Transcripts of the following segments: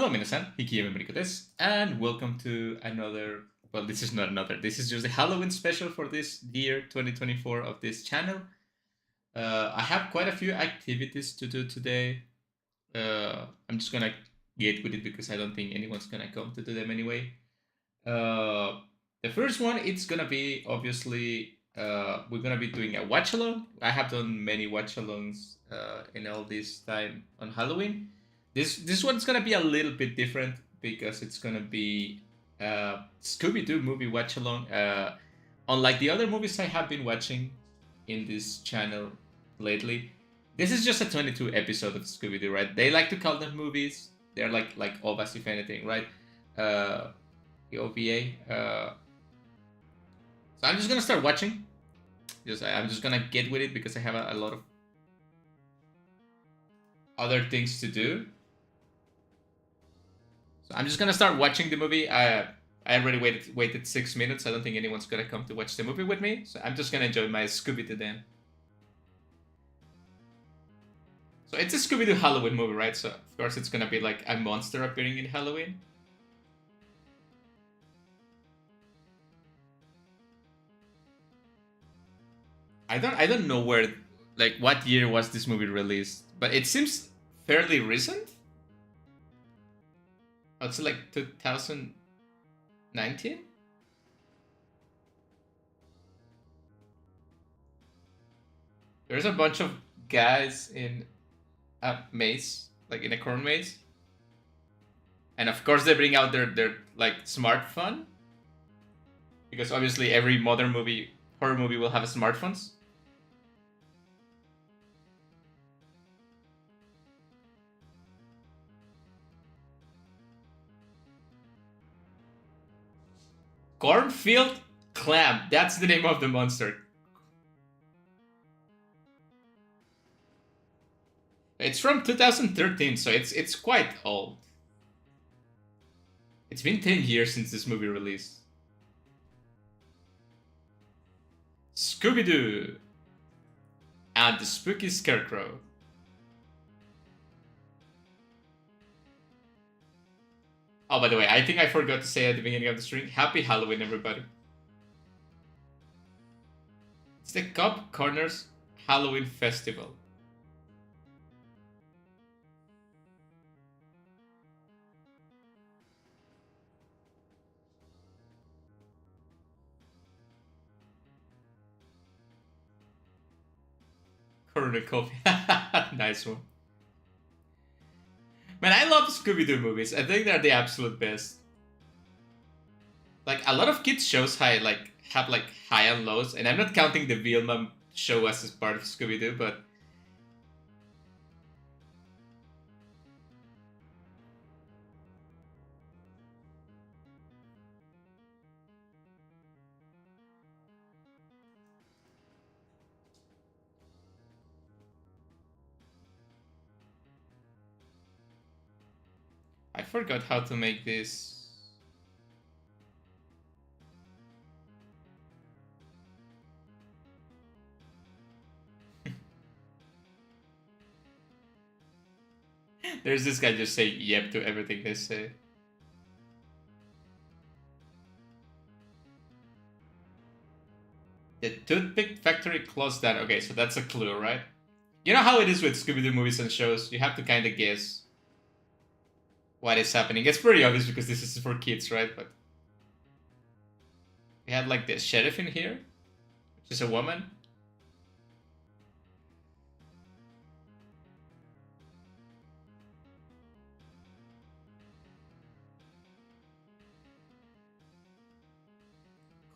Hello, minasan. Hikiyeme Mariko desu, and welcome to another. Well, this is not another. This is just a Halloween special for this year, 2024, of this channel. I have quite a few activities to do today. I'm just gonna get with it because I don't think anyone's gonna come to do them anyway. The first one, it's gonna be obviously we're gonna be doing a watch along. I have done many watch alongs in all this time on Halloween. This one's gonna be a little bit different because it's gonna be Scooby Doo movie watch along. Unlike the other movies I have been watching in this channel lately, this is just a 22 episode of Scooby Doo, right? They like to call them movies. They're like OVAs, if anything, right? The OVA. So I'm just gonna start watching. I'm just gonna get with it because I have a lot of other things to do. So I'm just gonna start watching the movie. I already waited 6 minutes. I don't think anyone's gonna come to watch the movie with me. So I'm just gonna enjoy my Scooby Doo then. So it's a Scooby Doo Halloween movie, right? So of course it's gonna be like a monster appearing in Halloween. I don't know where, like, what year was this movie released, but it seems fairly recent. Oh, it's like 2019. There's a bunch of guys in a maze, like in a corn maze, and of course they bring out their like smart phone, because obviously every modern movie, horror movie, will have smartphones. Cornfield Clam. That's the name of the monster. It's from 2013, so it's quite old. It's been 10 years since this movie released. Scooby-Doo and the Spooky Scarecrow. Oh, by the way, I think I forgot to say at the beginning of the stream, Happy Halloween, everybody. It's the Cobb Corner's Halloween Festival. Corner Coffee. Nice one. Man, I love Scooby-Doo movies. I think they're the absolute best. Like, a lot of kids shows have high and lows, and I'm not counting the Vilma show as part of Scooby-Doo, but I forgot how to make this. There's this guy just saying yep to everything they say. The toothpick factory closed down. Okay, so that's a clue, right? You know how it is with Scooby-Doo movies and shows? You have to kind of guess what is happening. It's pretty obvious because this is for kids, right? But we had like the sheriff in here, which is a woman.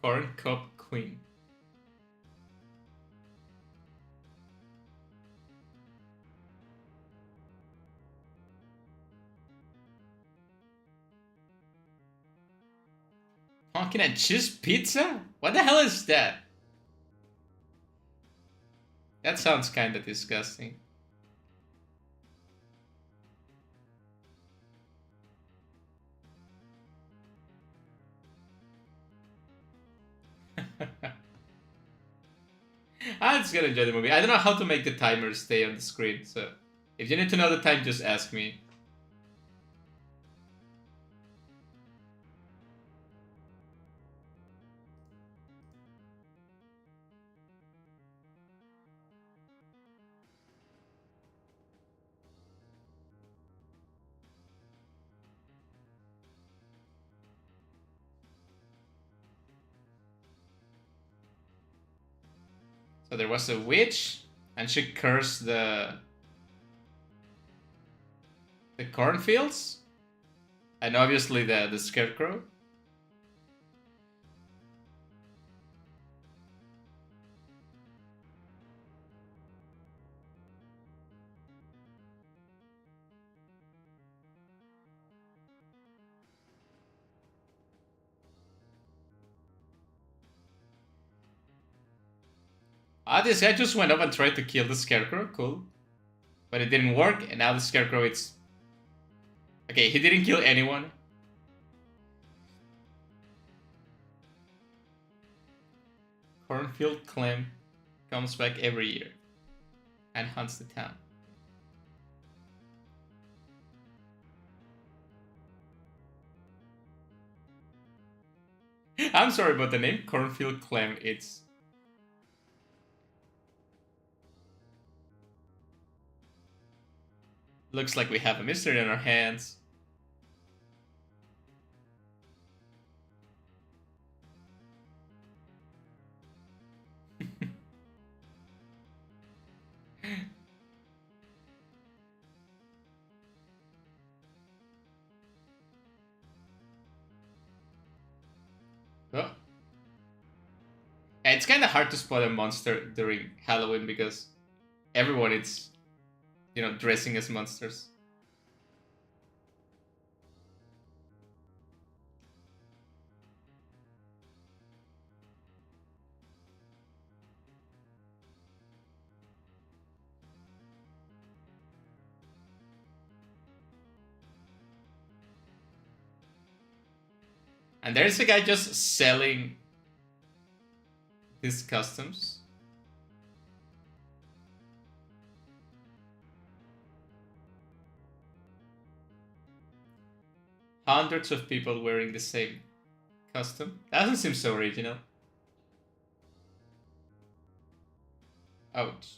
Corn Cob Queen. Pumpkin and cheese pizza? What the hell is that? That sounds kind of disgusting. I'm just gonna enjoy the movie. I don't know how to make the timer stay on the screen, so if you need to know the time, just ask me. So there was a witch, and she cursed the cornfields, and obviously the scarecrow. Ah, this guy just went up and tried to kill the scarecrow. Cool. But it didn't work, and now the scarecrow, it's... Okay, he didn't kill anyone. Cornfield Clem comes back every year and hunts the town. I'm sorry, but the name Cornfield Clem, it's... Looks like we have a mystery on our hands. Oh. It's kind of hard to spot a monster during Halloween because everyone is, you know, dressing as monsters. And there's a guy just selling these customs. Hundreds of people wearing the same custom. That doesn't seem so original. Ouch.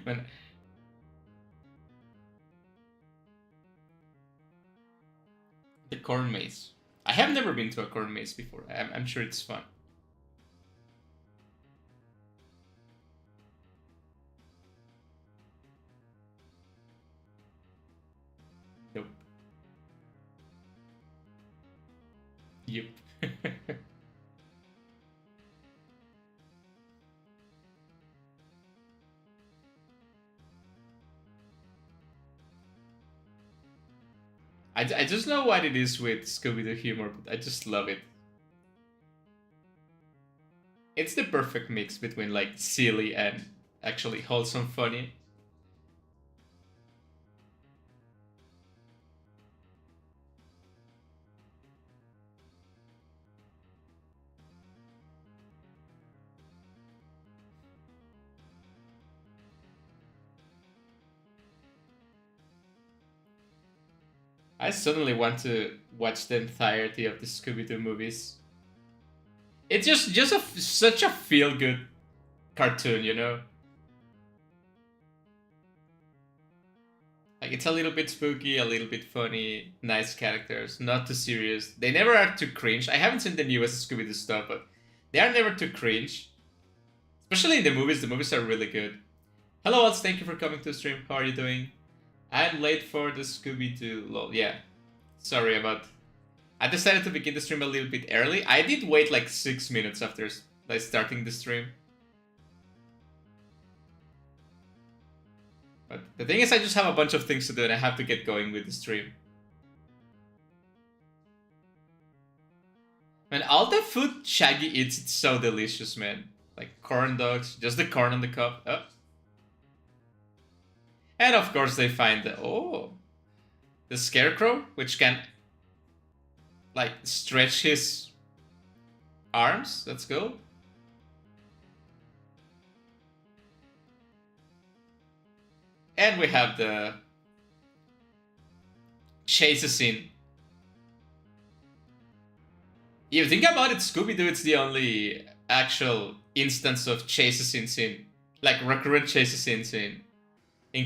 Man. The corn maze. I have never been to a corn maze before. I'm sure it's fun. Nope. Yep. I just know what it is with Scooby-Doo humor, but I just love it. It's the perfect mix between like silly and actually wholesome funny. I suddenly want to watch the entirety of the Scooby-Doo movies. It's just such a feel-good cartoon, you know? Like, it's a little bit spooky, a little bit funny, nice characters, not too serious. They never are too cringe. I haven't seen the newest Scooby-Doo stuff, but they are never too cringe. Especially in the movies. The movies are really good. Hello, Alts. Thank you for coming to the stream. How are you doing? I'm late for the Scooby-Doo lol. Yeah. Sorry about... I decided to begin the stream a little bit early. I did wait like 6 minutes after like starting the stream. But the thing is, I just have a bunch of things to do and I have to get going with the stream. Man, all the food Shaggy eats, it's so delicious, man. Like corn dogs, just the corn on the cob. Oh. And of course they find the scarecrow, which can like stretch his arms. That's cool. And we have the chase scene. You think about it, Scooby-Doo, it's the only actual instance of chase scenes in, like recurrent chase scenes in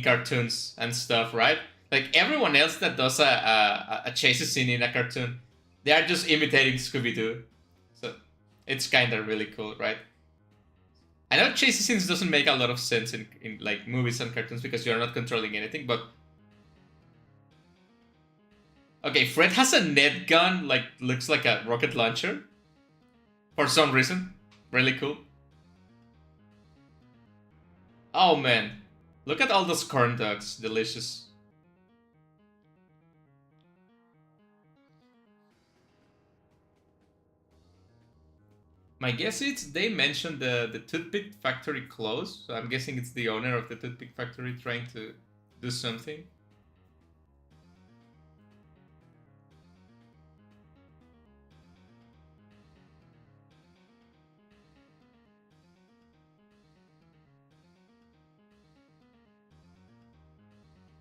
cartoons and stuff, right? Like everyone else that does a chase scene in a cartoon, they are just imitating Scooby-Doo. So it's kind of really cool, right? I know chase scenes doesn't make a lot of sense in like movies and cartoons because you're not controlling anything, but okay, Fred has a net gun, like looks like a rocket launcher. For some reason. Really cool. Oh man. Look at all those corn dogs. Delicious. My guess is they mentioned the toothpick factory closed, so I'm guessing it's the owner of the toothpick factory trying to do something.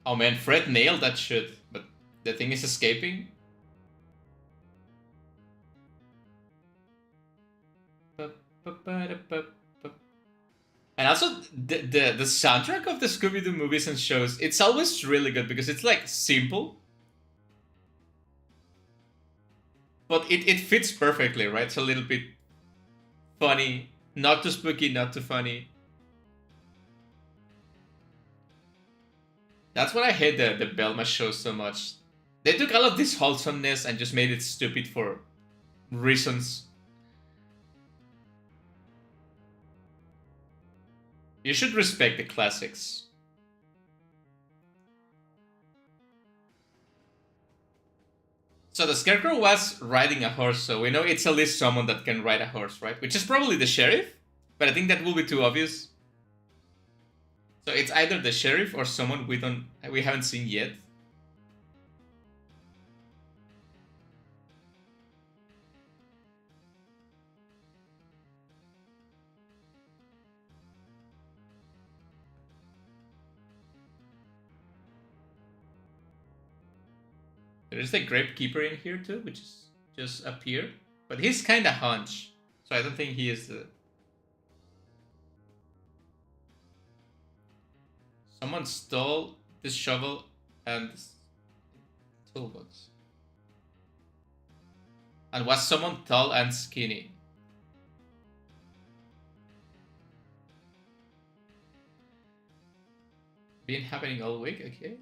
Oh man, Fred nailed that shit, but the thing is escaping. And also, the soundtrack of the Scooby-Doo movies and shows, it's always really good because it's like simple. But it fits perfectly, right? It's a little bit funny, not too spooky, not too funny. That's why I hate the Belma show so much. They took all of this wholesomeness and just made it stupid for reasons. You should respect the classics. So the Scarecrow was riding a horse, so we know it's at least someone that can ride a horse, right? Which is probably the sheriff, but I think that will be too obvious. So it's either the sheriff or someone we haven't seen yet. There's the grapekeeper in here too, which is just appeared. But he's kind of hunch, so I don't think he is the... Someone stole this shovel and this toolbox. And was someone tall and skinny? Been happening all week, okay.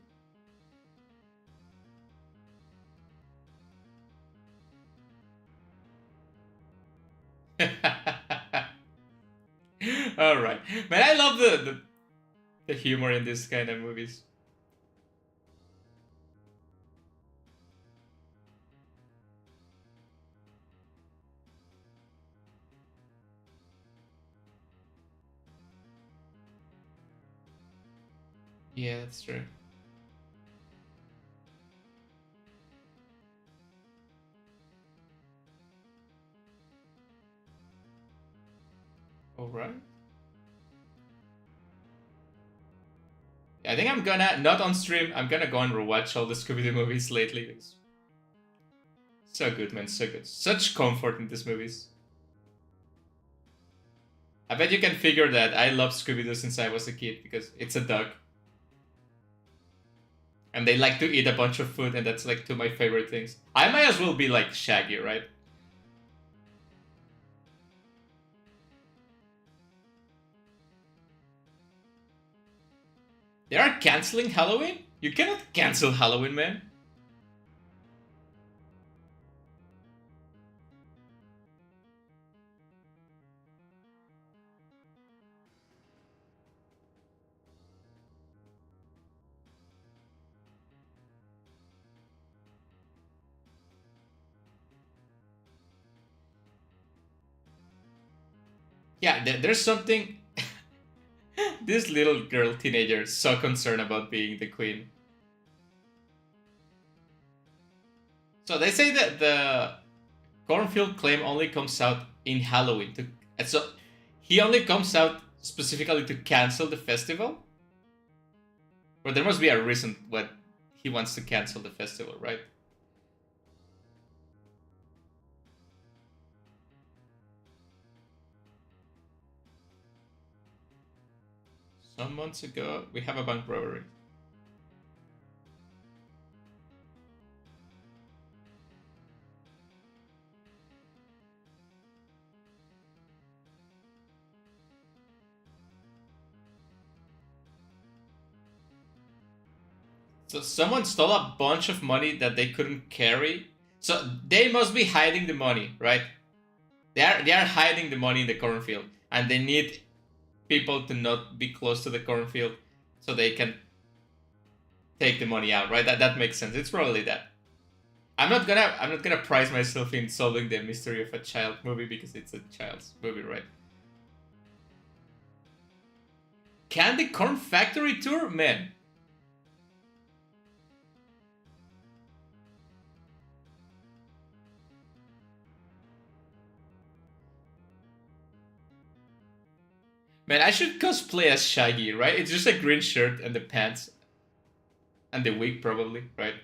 All right, man. I love the humor in this kind of movies. Yeah, that's true. All right. I think I'm gonna, not on stream, I'm gonna go and rewatch all the Scooby-Doo movies lately. It's so good, man, so good. Such comfort in these movies. I bet you can figure that I love Scooby-Doo since I was a kid because it's a dog. And they like to eat a bunch of food and that's like two of my favorite things. I might as well be like Shaggy, right? They are canceling Halloween? You cannot cancel Halloween, man. Yeah, there's something... This little girl teenager is so concerned about being the queen. So they say that the cornfield claim only comes out in Halloween. So he only comes out specifically to cancel the festival? But there must be a reason what he wants to cancel the festival, right? Some months ago, we have a bank robbery. So someone stole a bunch of money that they couldn't carry. So they must be hiding the money, right? They are hiding the money in the cornfield, and they need people to not be close to the cornfield so they can take the money out, right? That makes sense. It's probably that. I'm not gonna prize myself in solving the mystery of a child movie because it's a child's movie, right? Candy Corn Factory Tour? Man. Man, I should cosplay as Shaggy, right? It's just a green shirt and the pants. And the wig, probably, right?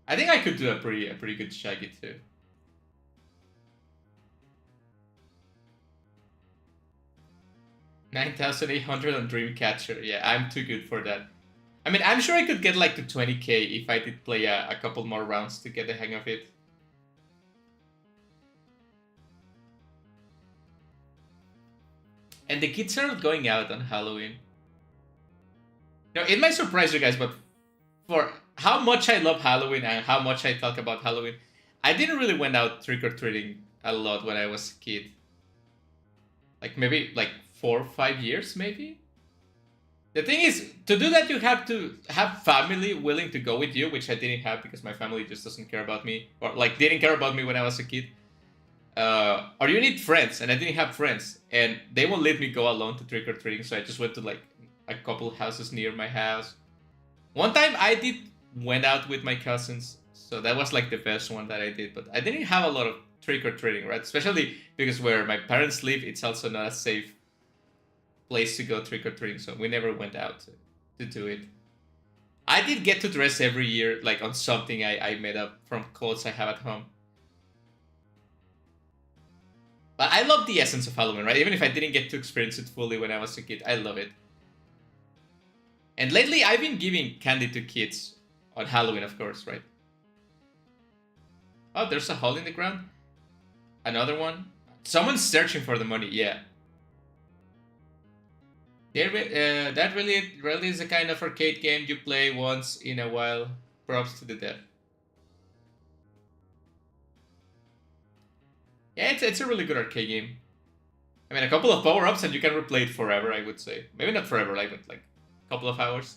I think I could do a pretty good Shaggy, too. $9,800 on Dreamcatcher. Yeah, I'm too good for that. I mean, I'm sure I could get like to 20k if I did play a couple more rounds to get the hang of it. And the kids are not going out on Halloween. Now, it might surprise you guys, but for how much I love Halloween and how much I talk about Halloween, I didn't really went out trick-or-treating a lot when I was a kid. Like maybe like 4 or 5 years, maybe? The thing is, to do that you have to have family willing to go with you, which I didn't have because my family just doesn't care about me. Or like didn't care about me when I was a kid. Or you need friends, and I didn't have friends. And they won't let me go alone to trick-or-treating, so I just went to like a couple houses near my house. One time I went out with my cousins, so that was like the best one that I did. But I didn't have a lot of trick-or-treating, right? Especially because where my parents live, it's also not a safe place to go trick-or-treating, so we never went out to do it. I did get to dress every year, like on something I made up from clothes I have at home. But I love the essence of Halloween, right? Even if I didn't get to experience it fully when I was a kid, I love it. And lately, I've been giving candy to kids on Halloween, of course, right? Oh, there's a hole in the ground. Another one. Someone's searching for the money, yeah. That really is a kind of arcade game you play once in a while. Props to the dev. Yeah, it's a really good arcade game. I mean, a couple of power-ups and you can replay it forever, I would say. Maybe not forever, like a couple of hours.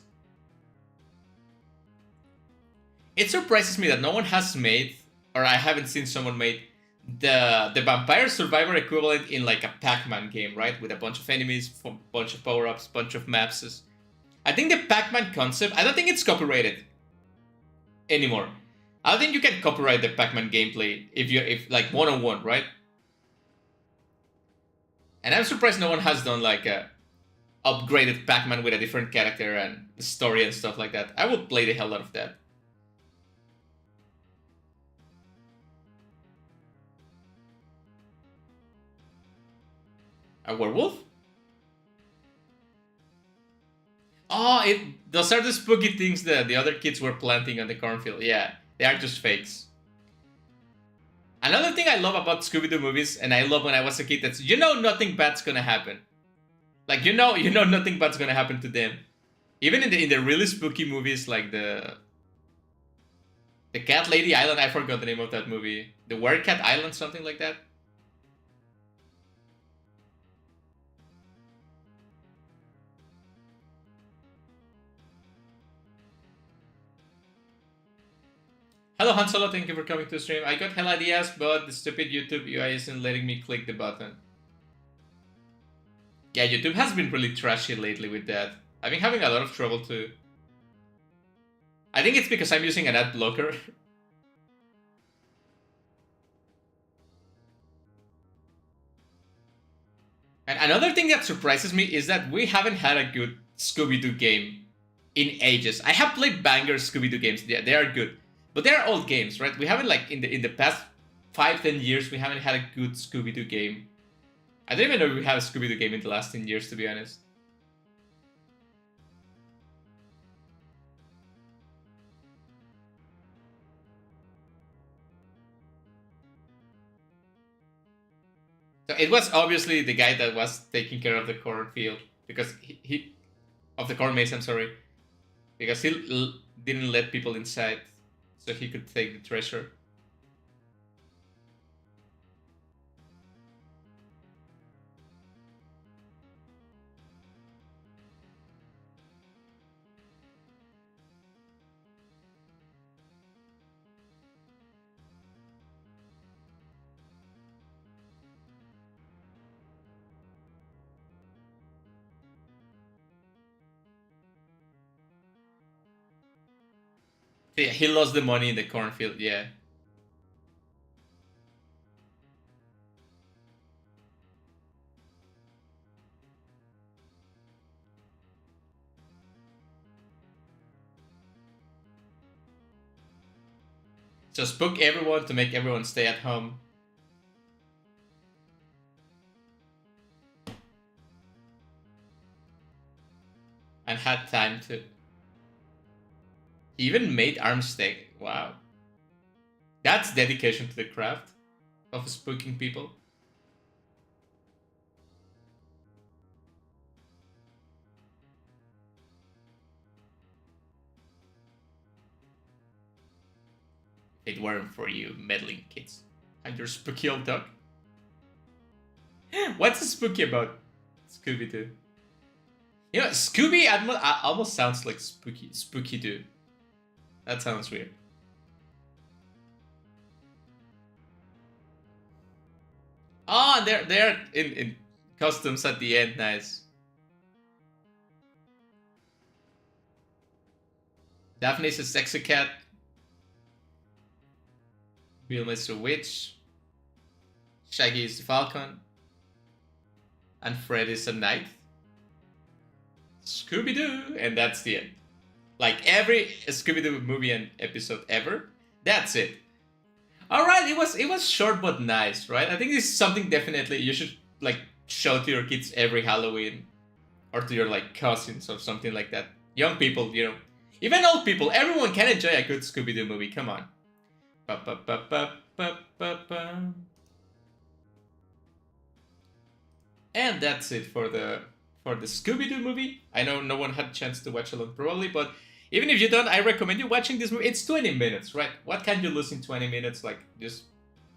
It surprises me that no one has made, or I haven't seen someone made, the Vampire Survivor equivalent in like a Pac-Man game, right? With a bunch of enemies, a bunch of power-ups, bunch of maps. I think the Pac-Man concept, I don't think it's copyrighted anymore. I don't think you can copyright the Pac-Man gameplay if like one-on-one, right? And I'm surprised no one has done like a upgraded Pac-Man with a different character and story and stuff like that. I would play the hell out of that. A werewolf? Oh, those are the spooky things that the other kids were planting on the cornfield. Yeah, they are just fakes. Another thing I love about Scooby-Doo movies, and I love when I was a kid, that's nothing bad's gonna happen. Like you know nothing bad's gonna happen to them. Even in the really spooky movies like the Cat Lady Island, I forgot the name of that movie. The Werecat Island, something like that. Hello Han Solo, thank you for coming to the stream. I got hell ideas, but the stupid YouTube UI isn't letting me click the button. Yeah, YouTube has been really trashy lately with that. I've been having a lot of trouble too. I think it's because I'm using an ad blocker. And another thing that surprises me is that we haven't had a good Scooby-Doo game in ages. I have played banger Scooby-Doo games. Yeah, they are good, but they are old games, right? We haven't like in the past 5-10 years we haven't had a good Scooby-Doo game. I don't even know if we have a Scooby-Doo game in the last 10 years, to be honest. So it was obviously the guy that was taking care of the cornfield because he of the corn maze. I'm sorry, because he didn't let people inside, so he could take the treasure. Yeah, he lost the money in the cornfield. Yeah. So spook everyone to make everyone stay at home. And had time to. He even made arm steak. Wow. That's dedication to the craft of spooking people. If it weren't for you meddling kids. And your spooky old dog. What's spooky about Scooby Doo? You know, Scooby almost sounds like Spooky Doo. That sounds weird. Oh, they're in costumes at the end. Nice. Daphne's a sexy cat. Wilma's a witch. Shaggy is the falcon. And Fred is a knight. Scooby Doo, and that's the end. Like every Scooby Doo movie and episode ever, that's it. All right, it was short but nice, right? I think this is something definitely you should like show to your kids every Halloween, or to your like cousins or something like that. Young people, even old people, everyone can enjoy a good Scooby Doo movie. Come on. Ba, ba, ba, ba, ba, ba, ba. And that's it for the Scooby-Doo movie. I know no one had a chance to watch along probably, but even if you don't, I recommend you watching this movie. It's 20 minutes, right? What can you lose in 20 minutes? Like, just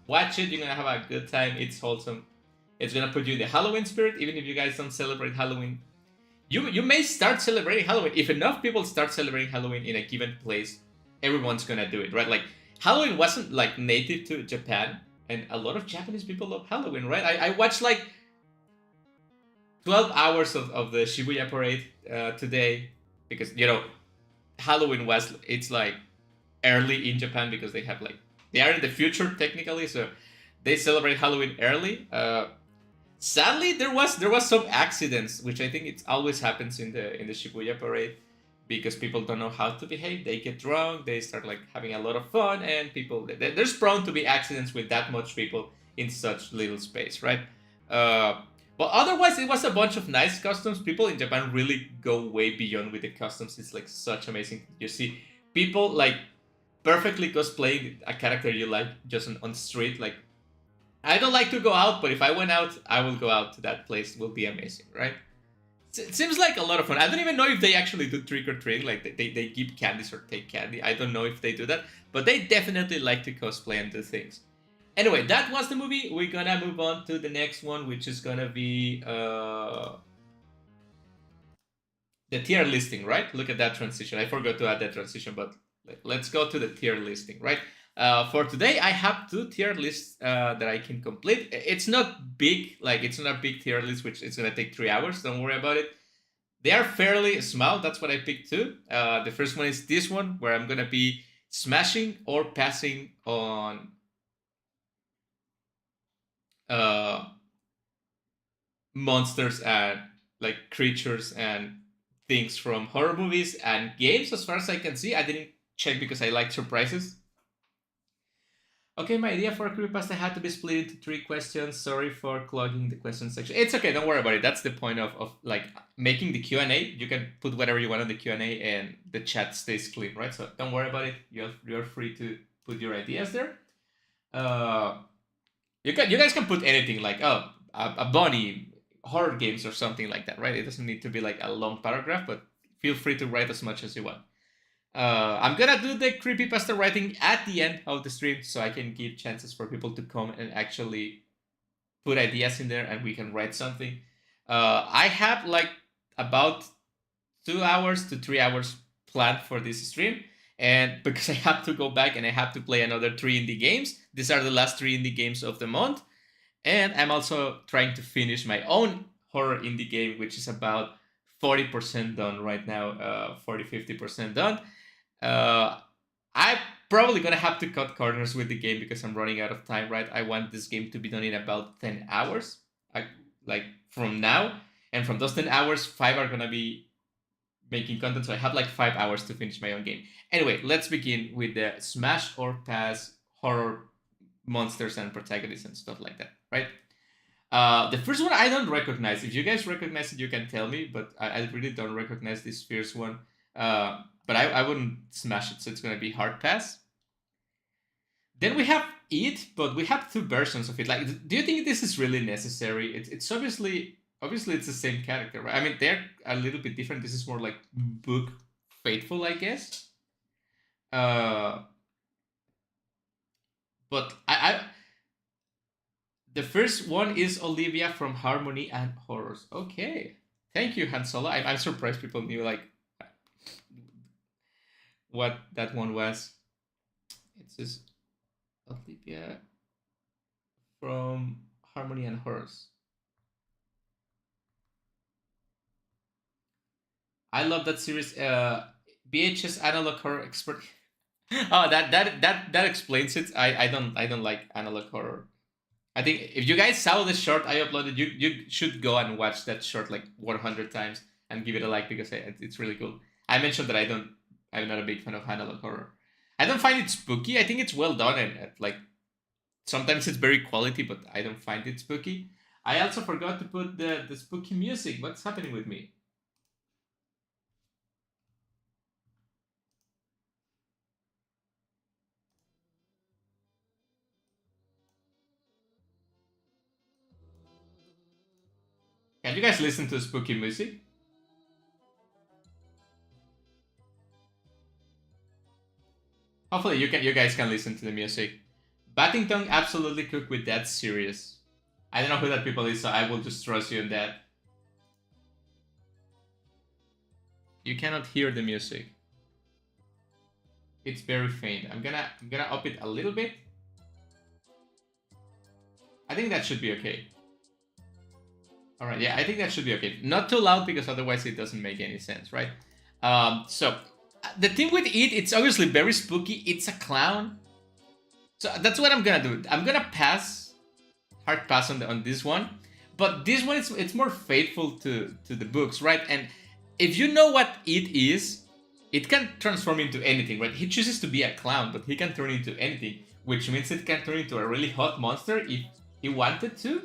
watch it. You're gonna have a good time. It's wholesome. It's gonna put you in the Halloween spirit, even if you guys don't celebrate Halloween. You may start celebrating Halloween. If enough people start celebrating Halloween in a given place, everyone's gonna do it, right? Like, Halloween wasn't like native to Japan, and a lot of Japanese people love Halloween, right? I watched like 12 hours of the Shibuya parade today because Halloween it's like early in Japan because they are in the future technically, so they celebrate Halloween early. Sadly, there was some accidents, which I think it always happens in the Shibuya parade because people don't know how to behave. They get drunk, they start like having a lot of fun, and there's prone to be accidents with that much people in such little space, right? Uh, but otherwise, it was a bunch of nice costumes. People in Japan really go way beyond with the costumes. It's like such amazing. You see people like perfectly cosplaying a character you like just on the street. Like, I don't like to go out, but if I went out, I will go out to that place. It will be amazing, right? It seems like a lot of fun. I don't even know if they actually do trick or treat, like they give candies or take candy. I don't know if they do that, but they definitely like to cosplay and do things. Anyway, that was the movie. We're gonna move on to the next one, which is gonna be the tier listing, right? Look at that transition. I forgot to add that transition, but let's go to the tier listing, right? For today, I have two tier lists that I can complete. It's not big, like it's not a big tier list, which is gonna take 3 hours. Don't worry about it. They are fairly small. That's what I picked too. The first one is this one, where I'm gonna be smashing or passing on uh, monsters and like creatures and things from horror movies and games, as far as I can see. I didn't check because I like surprises. Okay, my idea for a creepypasta had to be split into 3 questions. Sorry for clogging the question section. It's okay, don't worry about it. That's the point of like making the Q&A. You can put whatever you want on the Q&A and the chat stays clean, right? So don't worry about it. You're free to put your ideas there. You guys can put anything like a bunny, horror games or something like that, right? It doesn't need to be like a long paragraph, but feel free to write as much as you want. I'm gonna do the creepypasta writing at the end of the stream so I can give chances for people to come and actually put ideas in there and we can write something. I have like about 2 hours to 3 hours planned for this stream, and because I have to go back and I have to play another 3 indie games. These are the last 3 indie games of the month, and I'm also trying to finish my own horror indie game, which is about 40% done right now, 40-50% done. I'm probably gonna have to cut corners with the game because I'm running out of time, right? I want this game to be done in about 10 hours, like from now, and from those 10 hours, 5 are gonna be making content, so I have like 5 hours to finish my own game. Anyway, let's begin with the smash or pass horror monsters and protagonists and stuff like that, right? The first one I don't recognize. If you guys recognize it, you can tell me, but I really don't recognize this first one. But I wouldn't smash it, so it's gonna be hard pass. Then we have it, but we have 2 versions of it. Like, do you think this is really necessary? It's obviously it's the same character, right? I mean, they're a little bit different. This is more like book faithful, I guess. But I the first one is Olivia from Harmony and Horrors. Okay, thank you, Han Solo. I'm surprised people knew like what that one was. It says Olivia from Harmony and Horrors. I love that series. VHS analog horror expert. Oh, that explains it. I don't like analog horror. I think if you guys saw the short I uploaded, you should go and watch that short like 100 times and give it a like because it's really cool. I mentioned that I'm not a big fan of analog horror. I don't find it spooky. I think it's well done and like sometimes it's very quality, but I don't find it spooky. I also forgot to put the spooky music. What's happening with me? Can you guys listen to spooky music? Hopefully you guys can listen to the music. Batting Tongue absolutely cooked with that series. I don't know who that people is, so I will just trust you on that. You cannot hear the music. It's very faint. I'm gonna up it a little bit. I think that should be okay. Alright, yeah, I think that should be okay. Not too loud because otherwise it doesn't make any sense, right? So the thing with it, it's obviously very spooky. It's a clown. So that's what I'm gonna do. I'm gonna pass, hard pass on this one. But this one, it's more faithful to the books, right? And if you know what it is, it can transform into anything, right? He chooses to be a clown, but he can turn into anything, which means it can turn into a really hot monster if he wanted to.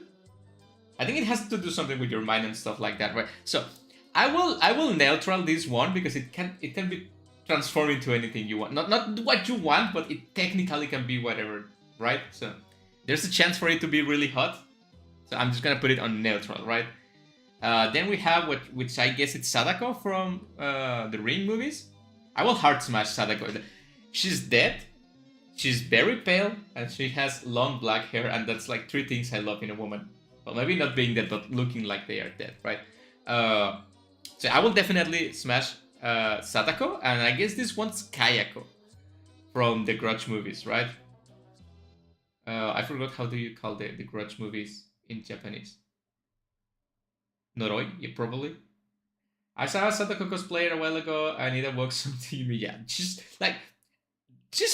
I think it has to do something with your mind and stuff like that, right? So I will neutral this one because it can be transformed into anything you want. Not what you want, but it technically can be whatever, right? So there's a chance for it to be really hot. So I'm just gonna put it on neutral, right? Then we have which I guess it's Sadako from the Ring movies. I will hard smash Sadako. She's dead. She's very pale and she has long black hair, and that's like 3 things I love in a woman. Well, maybe not being dead, but looking like they are dead, right? So I will definitely smash Sadako, and I guess this one's Kayako from the Grudge movies, right? I forgot how do you call the Grudge movies in Japanese. Noroi, yeah, probably. I saw a Sadako cosplayer a while ago, and it evokes something in me. Yeah, she's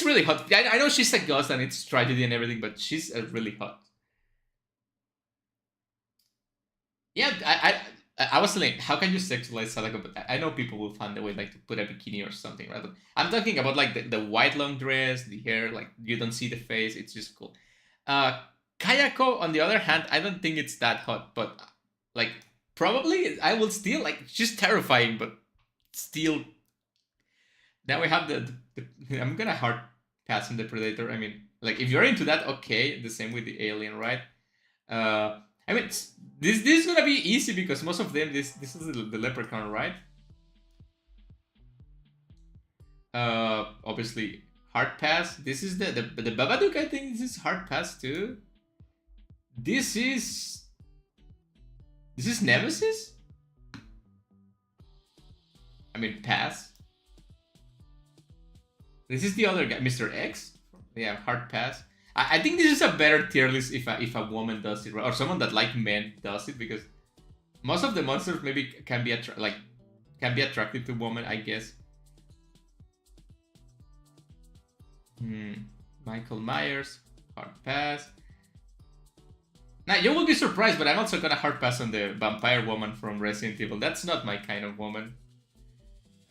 really hot. I know she's a ghost and it's tragedy and everything, but she's really hot. Yeah, I was saying, how can you sexualize Sadako? But I know people will find a way like to put a bikini or something, right? But I'm talking about like the white long dress, the hair, like you don't see the face. It's just cool. Uh, Kayako, on the other hand, I don't think it's that hot, but like probably I will still like she's terrifying, but still. Now we have I'm gonna hard pass on the Predator. I mean, like if you're into that, okay. The same with the Alien, right? I mean, this is gonna be easy because most of them this is the Leprechaun, right? Obviously hard pass. This is the Babadook. I think this is hard pass too. This is Nemesis. I mean, pass. This is the other guy, Mr. X. Yeah, hard pass. I think this is a better tier list if a woman does it, right? Or someone that like men does it, because most of the monsters maybe can be attractive to women, I guess. Michael Myers, hard pass. Now you will be surprised, but I'm also gonna hard pass on the vampire woman from Resident Evil. That's not my kind of woman.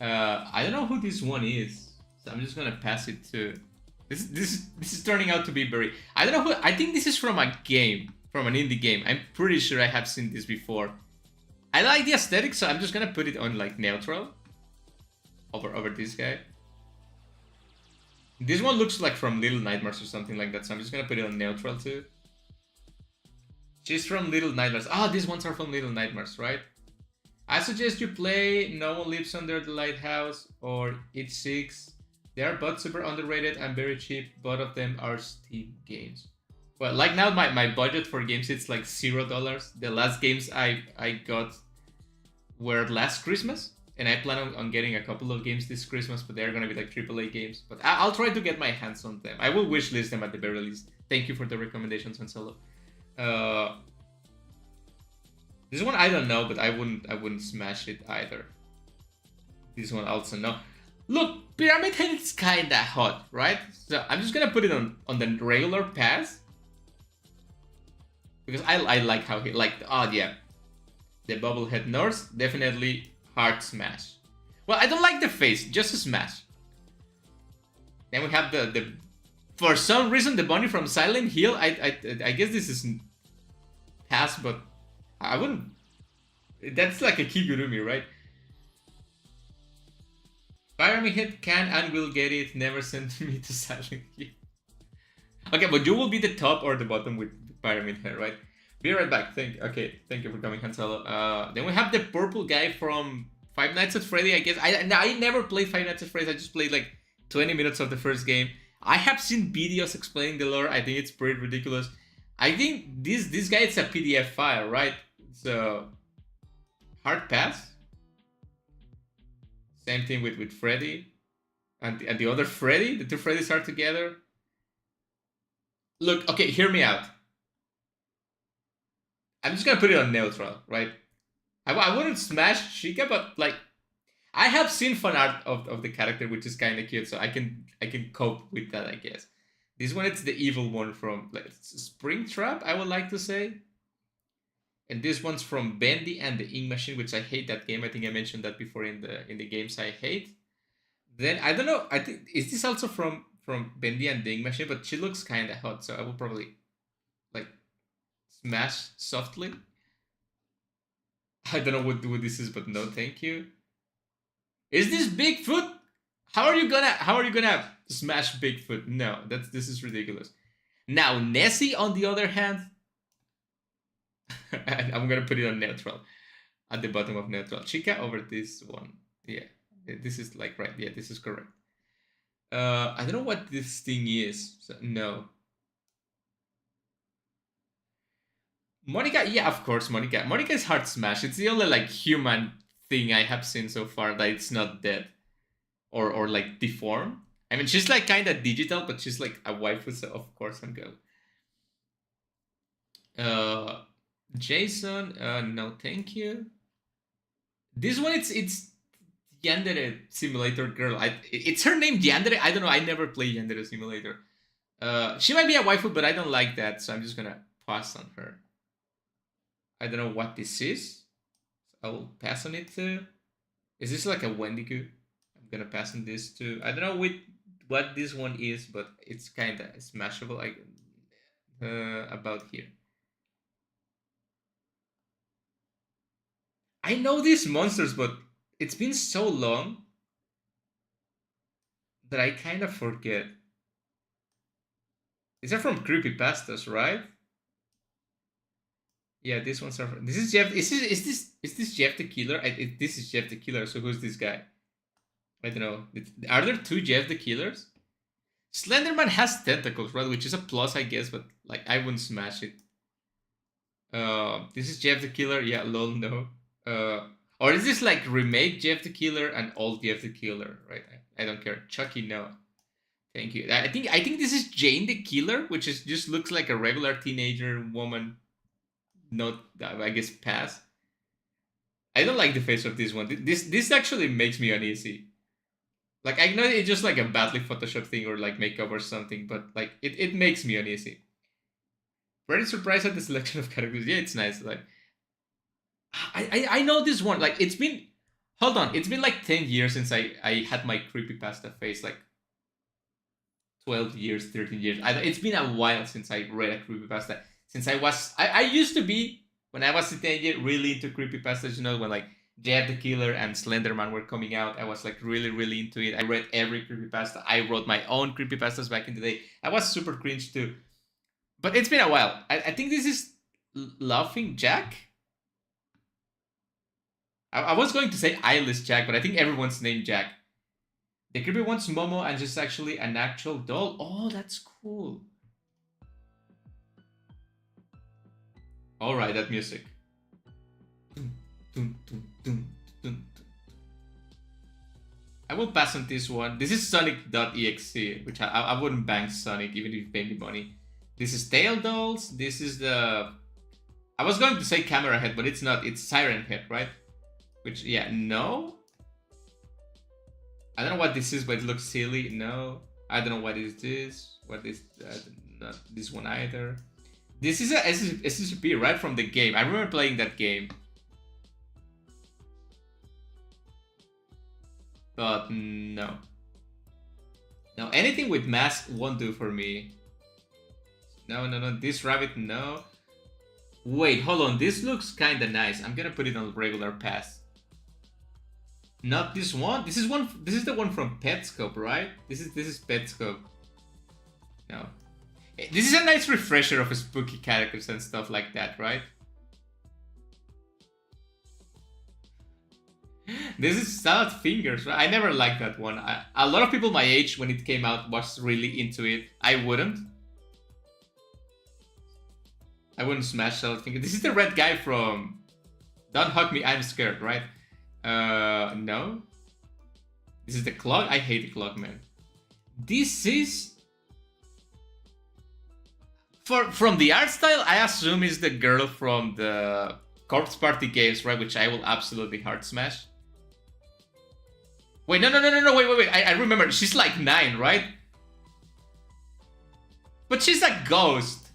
I don't know who this one is, so I'm just gonna pass it to. This is turning out to be very. I don't know who. I think this is from a game, from an indie game. I'm pretty sure I have seen this before. I like the aesthetic, so I'm just gonna put it on like neutral. Over this guy. This one looks like from Little Nightmares or something like that, so I'm just gonna put it on neutral too. She's from Little Nightmares. Ah, these ones are from Little Nightmares, right? I suggest you play No One Lives Under the Lighthouse or It's 6. They are both super underrated and very cheap. Both of them are Steam games. Well, like now my budget for games, it's like $0. The last games I got were last Christmas. And I plan on getting a couple of games this Christmas, but they're gonna be like AAA games. But I'll try to get my hands on them. I will wishlist them at the very least. Thank you for the recommendations, Anselo. This one I don't know, but I wouldn't smash it either. This one also no. Look, Pyramid Head is kinda hot, right? So I'm just gonna put it on the regular pass. Because I like how he oh yeah. The Bubblehead Nurse, definitely hard smash. Well, I don't like the face, just a smash. Then we have the for some reason the bunny from Silent Hill. I guess this is pass, but I wouldn't. That's like a Kigurumi, right? Pyramid Head can and will get it. Never send me to Silent Hill. Okay, but you will be the top or the bottom with Pyramid Head, right? Be right back. Thank you for coming, Hanselo. Then we have the purple guy from Five Nights at Freddy. I guess I never played Five Nights at Freddy. I just played like 20 minutes of the first game. I have seen videos explaining the lore. I think it's pretty ridiculous. I think this guy is a PDF file, right? So hard pass. Same thing with Freddy and the other Freddy. The two Freddys are together. Look, okay, hear me out. I'm just gonna put it on neutral, right? I wouldn't smash Chica, but like I have seen fan art of the character, which is kind of cute, so I can cope with that, I guess. This one, it's the evil one from like, Springtrap, I would like to say. And this one's from Bendy and the Ink Machine, which I hate that game. I think I mentioned that before in the games I hate. Then I don't know. I think is this also from Bendy and the Ink Machine, but she looks kind of hot, so I will probably like smash softly. I don't know what this is, but no, thank you. Is this Bigfoot? How are you gonna smash Bigfoot? No, this is ridiculous. Now Nessie, on the other hand, I'm gonna put it on neutral, at the bottom of neutral. Chica over this one. Yeah, this is like right. Yeah, this is correct. I don't know what this thing is. So, no. Monica, yeah, of course, Monica. Monica is hard smash. It's the only like human thing I have seen so far that it's not dead or like deformed. I mean, she's like kind of digital, but she's like a waifu, so of course I'm going. Jason, no, thank you. This one, it's Yandere Simulator Girl. It's her name Yandere. I don't know. I never played Yandere Simulator. She might be a waifu, but I don't like that, so I'm just gonna pass on her. I don't know what this is. I will pass on it to. Is this like a Wendigo? I'm gonna pass on this to. I don't know what this one is, but it's kind of smashable. Like about here. I know these monsters, but it's been so long that I kind of forget. These are from Creepypastas, right? Yeah, these ones are. This is Jeff. Is this Jeff the Killer? This is Jeff the Killer. So who's this guy? I don't know. Are there two Jeff the Killers? Slenderman has tentacles, right? Which is a plus, I guess, but like I wouldn't smash it. This is Jeff the Killer. Yeah, lol, no. Or is this like remake Jeff the Killer and old Jeff the Killer? Right? I don't care. Chucky, no. Thank you. I think this is Jane the Killer, which is just looks like a regular teenager woman. Not, I guess, pass. I don't like the face of this one. This actually makes me uneasy. Like I know it's just like a badly Photoshop thing or like makeup or something, but like it makes me uneasy. Very surprised at the selection of characters. Yeah, it's nice. Like I know this one. Like it's been, hold on, it's been like 10 years since I had my creepypasta face. Like 12 years, 13 years. It's been a while since I read a creepypasta. Since I used to be, when I was a teenager, really into creepypastas, when like Jeff the Killer and Slenderman were coming out, I was like really, really into it. I read every creepypasta. I wrote my own creepypastas back in the day. I was super cringe too. But it's been a while. I think this is Laughing Jack. I was going to say Eyeless Jack, but I think everyone's named Jack. The creepy one's Momo, and she's actually an actual doll. Oh, that's cool. Alright, that music. I will pass on this one. This is Sonic.exe, which I wouldn't bank Sonic even if you pay me money. This is Tail Dolls. This is the... I was going to say Camera Head, but it's not. It's Siren Head, right? Which, yeah, no. I don't know what this is, but it looks silly. No. I don't know what is this. What is... not this one either. This is a SCP right from the game. I remember playing that game. But no. No, anything with mask won't do for me. No. This rabbit, no. Wait, hold on. This looks kind of nice. I'm gonna put it on regular pass. Not this one. This is the one from Petscope, right? This is Petscope. No. This is a nice refresher of spooky characters and stuff like that, right? This is Salad Fingers, right? I never liked that one. A lot of people my age, when it came out, was really into it. I wouldn't smash Salad Fingers. This is the red guy from Don't Hug Me, I'm Scared, right? No. This is the clock. I hate the clock, man. This is... From the art style, I assume is the girl from the Corpse Party games, right? Which I will absolutely hard smash. Wait, no, wait. I remember. She's like 9, right? But she's a ghost.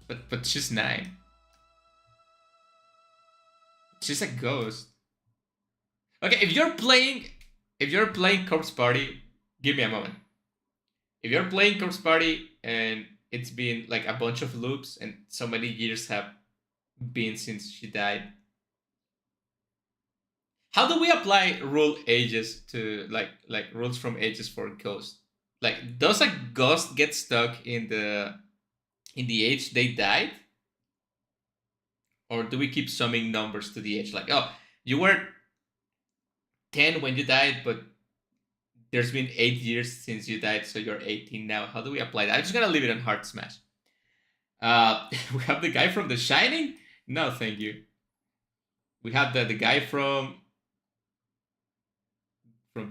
But she's 9. She's a ghost. Okay, if you're playing Corpse Party, give me a moment. If you're playing Corpse Party and it's been like a bunch of loops and so many years have been since she died, how do we apply rule ages to like rules from ages for ghost? Like, does a ghost get stuck in the age they died? Or do we keep summing numbers to the age? Like, oh, you were 10 when you died, but there's been 8 years since you died, so you're 18 now. How do we apply that? I'm just gonna leave it on hard smash. We have the guy from The Shining? No, thank you. We have the guy from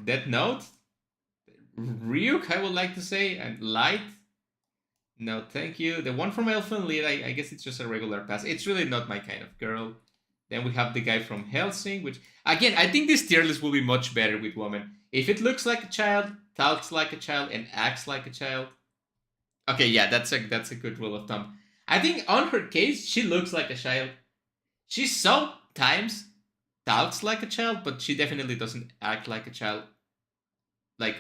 Death Note? Ryuk, I would like to say, and Light? No, thank you. The one from Elfen Lied, I guess it's just a regular pass. It's really not my kind of girl. Then we have the guy from Helsing, which, again, I think this tier list will be much better with women. If it looks like a child, talks like a child, and acts like a child. Okay, yeah, that's a good rule of thumb. I think on her case, she looks like a child. She's so times talks like a child, but she definitely doesn't act like a child. Like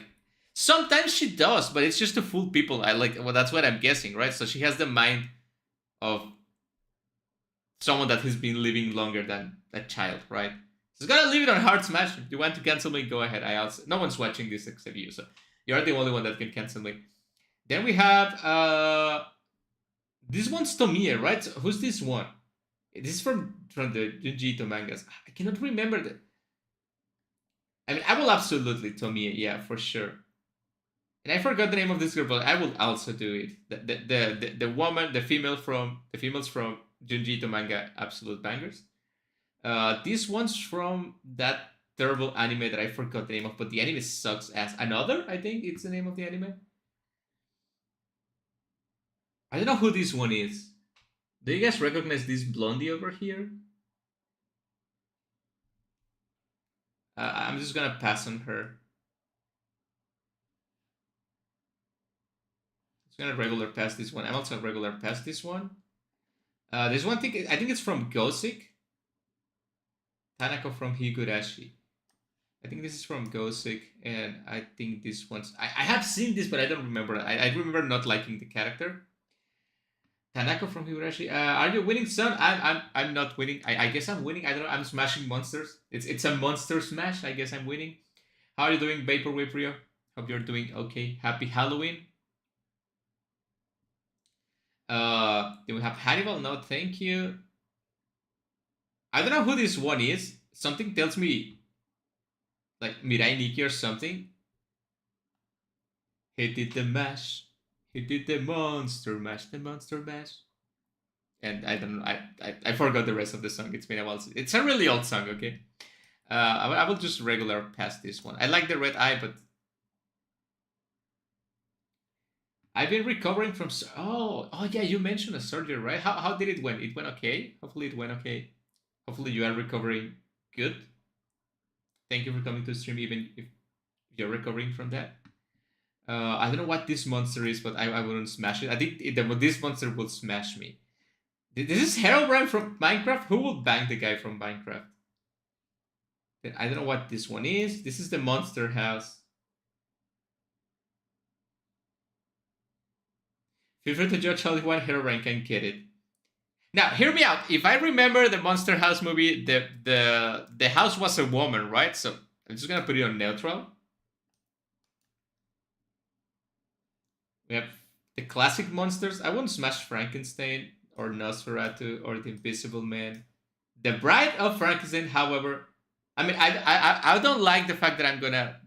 sometimes she does, but it's just to fool people. I like well, that's what I'm guessing, right? So she has the mind of someone that has been living longer than a child, right? So it's gonna leave it on hard smash. If you want to cancel me, go ahead. I also no one's watching this except you, so you're the only one that can cancel me. Then we have this one's Tomie, right? So who's this one? This is from the Junji Ito mangas. I cannot remember the. I mean, I will absolutely Tomie, yeah, for sure. And I forgot the name of this girl, but I will also do it. The woman, the females from Junji Ito manga, absolute bangers. This one's from that terrible anime that I forgot the name of, but the anime sucks ass. Another, I think it's the name of the anime. I don't know who this one is. Do you guys recognize this blondie over here? I'm just gonna pass on her. Just gonna regular pass this one. I'm also regular pass this one. There's one thing, I think it's from Gosik. Tanako from Higurashi. I think this is from Gosik, and I think this one's. I have seen this, but I don't remember. I remember not liking the character. Tanako from Higurashi. Are you winning, son? I'm not winning. I guess I'm winning. I don't know. I'm smashing monsters. It's a monster smash. I guess I'm winning. How are you doing, Vaporwave Rio? Hope you're doing okay. Happy Halloween. Do we have Hannibal? No, thank you. I don't know who this one is. Something tells me like Mirai Nikki or something. He did the mash. He did the monster mash. The monster mash. And I don't know. I forgot the rest of the song. It's been a while. It's a really old song. Okay. I will just regular pass this one. I like the red eye, but I've been recovering from. Oh yeah. You mentioned a surgery, right? How did it went? It went okay. Hopefully it went okay. Hopefully you are recovering good. Thank you for coming to stream, even if you're recovering from that. I don't know what this monster is, but I wouldn't smash it. I think this monster will smash me. This is Herobrine from Minecraft? Who will bang the guy from Minecraft? I don't know what this one is. This is the monster house. Feel free to judge how one Herobrine can get it. Now, hear me out. If I remember the Monster House movie, the house was a woman, right? So I'm just gonna put it on neutral. We have the classic monsters. I wouldn't smash Frankenstein or Nosferatu or the Invisible Man. The Bride of Frankenstein, however, I mean, I don't like the fact that I'm gonna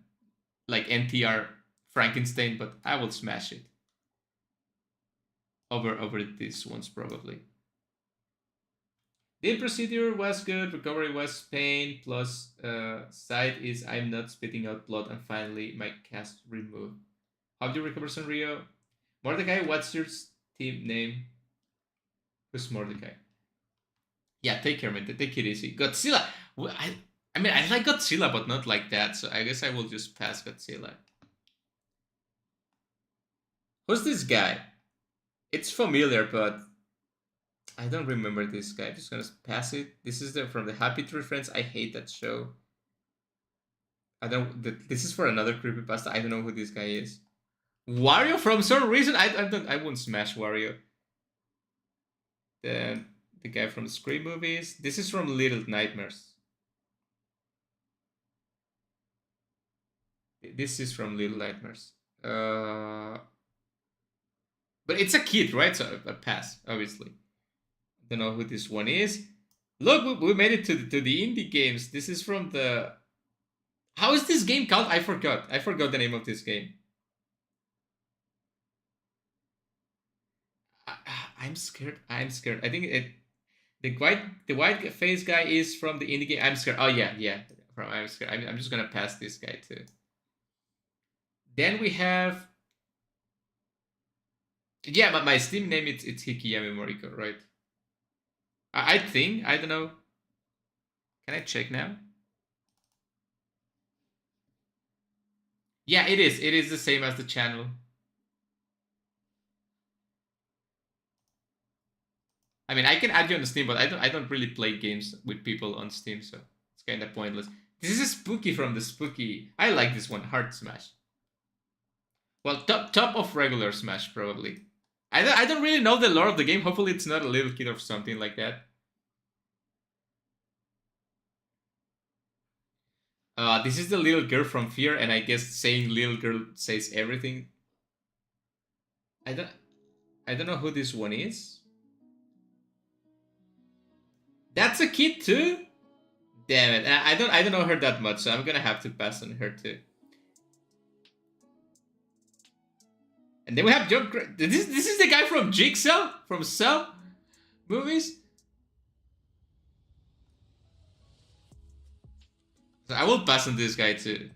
like NTR Frankenstein, but I will smash it over these ones probably. The procedure was good, recovery was pain, plus side is I'm not spitting out blood, and finally my cast removed. How do you recover, Sonrio? Mordecai, what's your team name? Who's Mordecai? Yeah, take care, man. Take it easy. Godzilla. I mean, I like Godzilla, but not like that, so I guess I will just pass Godzilla. Who's this guy? It's familiar, but I don't remember this guy. I'm just gonna pass it. This is from the Happy Tree Friends. I hate that show. I don't. This is for another creepypasta. I don't know who this guy is. Wario from some reason. I won't smash Wario. The guy from the Scream movies. This is from Little Nightmares. This is from Little Nightmares. But it's a kid, right? So a pass, obviously. Don't know who this one is. Look, we made it to the indie games. This is from the. How is this game called? I forgot. I forgot the name of this game. I'm scared. I'm scared. I think the white face guy is from the indie game. I'm scared. Oh yeah. I'm scared. I'm just gonna pass this guy too. Then we have. Yeah, but my Steam name it's Hikiyami Moriko, right? I think, I don't know. Can I check now? Yeah, it is. It is the same as the channel. I mean, I can add you on Steam, but I don't really play games with people on Steam, so it's kind of pointless. This is a Spooky from the Spooky. I like this one, Heart Smash. Well, top of regular Smash probably. I don't really know the lore of the game. Hopefully, it's not a little kid or something like that. This is the little girl from Fear, and I guess saying little girl says everything. I don't know who this one is. That's a kid too? Damn it. I don't know her that much, so I'm gonna have to pass on her too. And then we have Joe. This is the guy from Jigsaw? From Saw movies? So I will pass on this guy too.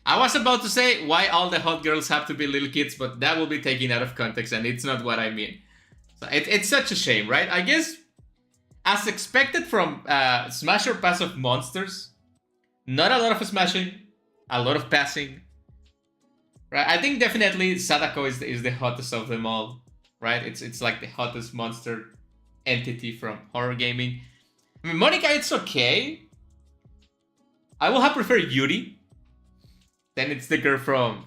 I was about to say why all the hot girls have to be little kids, but that will be taken out of context and it's not what I mean. So it's such a shame, right? I guess, as expected from Smash or Pass of monsters, not a lot of smashing, a lot of passing. Right? I think definitely Sadako is the hottest of them all. Right? It's like the hottest monster entity from horror gaming. I mean, Monica, it's okay. I will have preferred Yuri. Then it's the girl from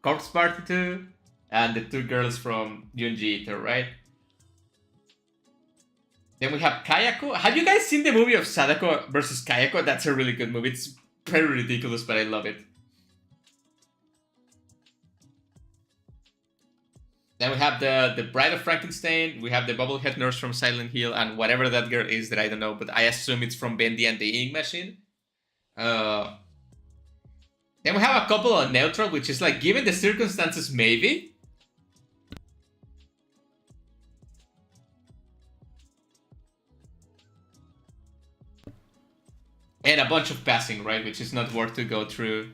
Corpse Party 2 and the two girls from Junji Ito, right? Then we have Kayako. Have you guys seen the movie of Sadako versus Kayako? That's a really good movie. It's very ridiculous, but I love it. Then we have the Bride of Frankenstein. We have the Bubblehead Nurse from Silent Hill, and whatever that girl is that I don't know, but I assume it's from Bendy and the Ink Machine. Then we have a couple on neutral, which is like, given the circumstances, maybe. And a bunch of passing, right? Which is not worth to go through.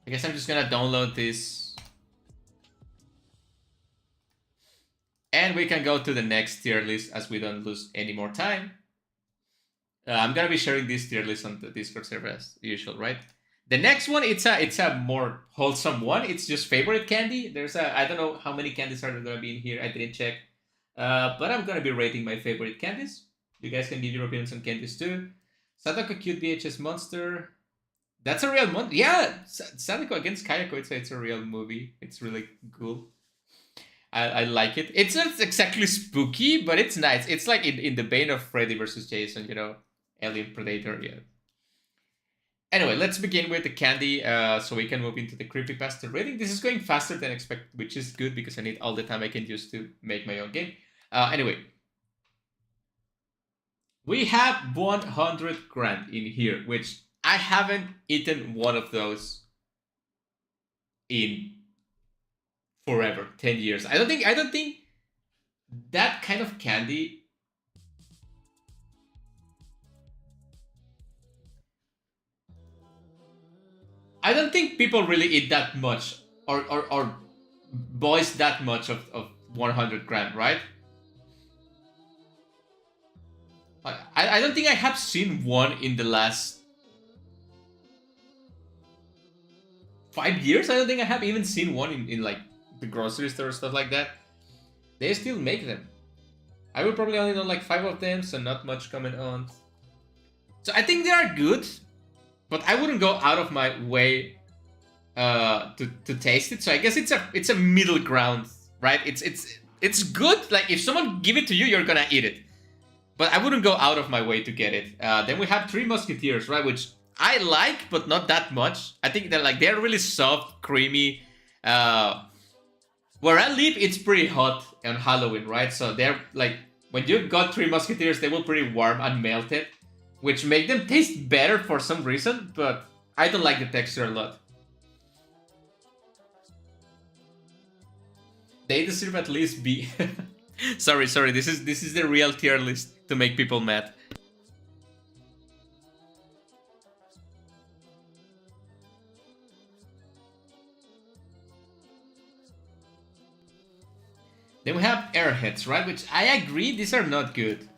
I guess I'm just gonna download this. And we can go to the next tier list as we don't lose any more time. I'm gonna be sharing this tier list on the Discord server as usual, right? The next one, it's a more wholesome one. It's just favorite candy. I don't know how many candies are there gonna be in here. I didn't check, but I'm gonna be rating my favorite candies. You guys can give your opinions on candies too. Sadako cute VHS monster. That's a real monster. Yeah, Sadako against Kayako. It's a real movie. It's really cool. I like it. It's not exactly spooky, but it's nice. It's like in the vein of Freddy versus Jason, you know. Alien Predator, yeah. Anyway, let's begin with the candy so we can move into the Creepypasta rating. This is going faster than expected, which is good because I need all the time I can use to make my own game. Anyway, we have 100 grand in here, which I haven't eaten one of those in forever, 10 years. I don't think that kind of candy I don't think people really eat that much or boys that much of 100 grand, right? I don't think I have seen one in the last 5 years. I don't think I have even seen one in like the grocery store or stuff like that. They still make them. I will probably only know like 5 of them, so not much coming on. So I think they are good, but I wouldn't go out of my way to taste it. So I guess it's a middle ground, right? It's good. Like if someone give it to you, you're gonna eat it. But I wouldn't go out of my way to get it. Then we have Three Musketeers, right? Which I like, but not that much. I think they're really soft, creamy. Where I live, it's pretty hot on Halloween, right? So they're like, when you got Three Musketeers, they were pretty warm and melted, which make them taste better for some reason, but I don't like the texture a lot. They deserve at least B. sorry, this is the real tier list to make people mad. Then we have Airheads, right? Which I agree, these are not good.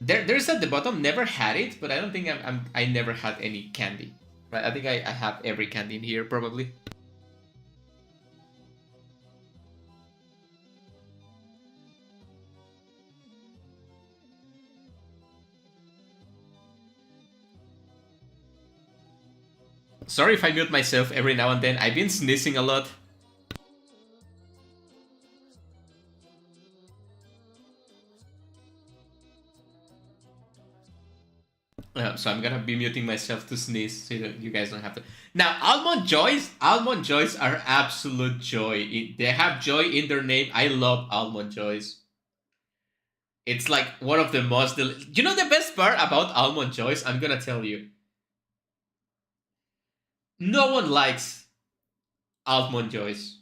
There's at the bottom, never had it, but I don't think I never had any candy. Right, I think I have every candy in here, probably. Sorry if I mute myself every now and then. I've been sneezing a lot. So I'm gonna be muting myself to sneeze so you guys don't have to. Now, Almond Joys are absolute joy. They have joy in their name. I love Almond Joys. It's like one of the most... You know the best part about Almond Joys? I'm gonna tell you. No one likes Almond Joys.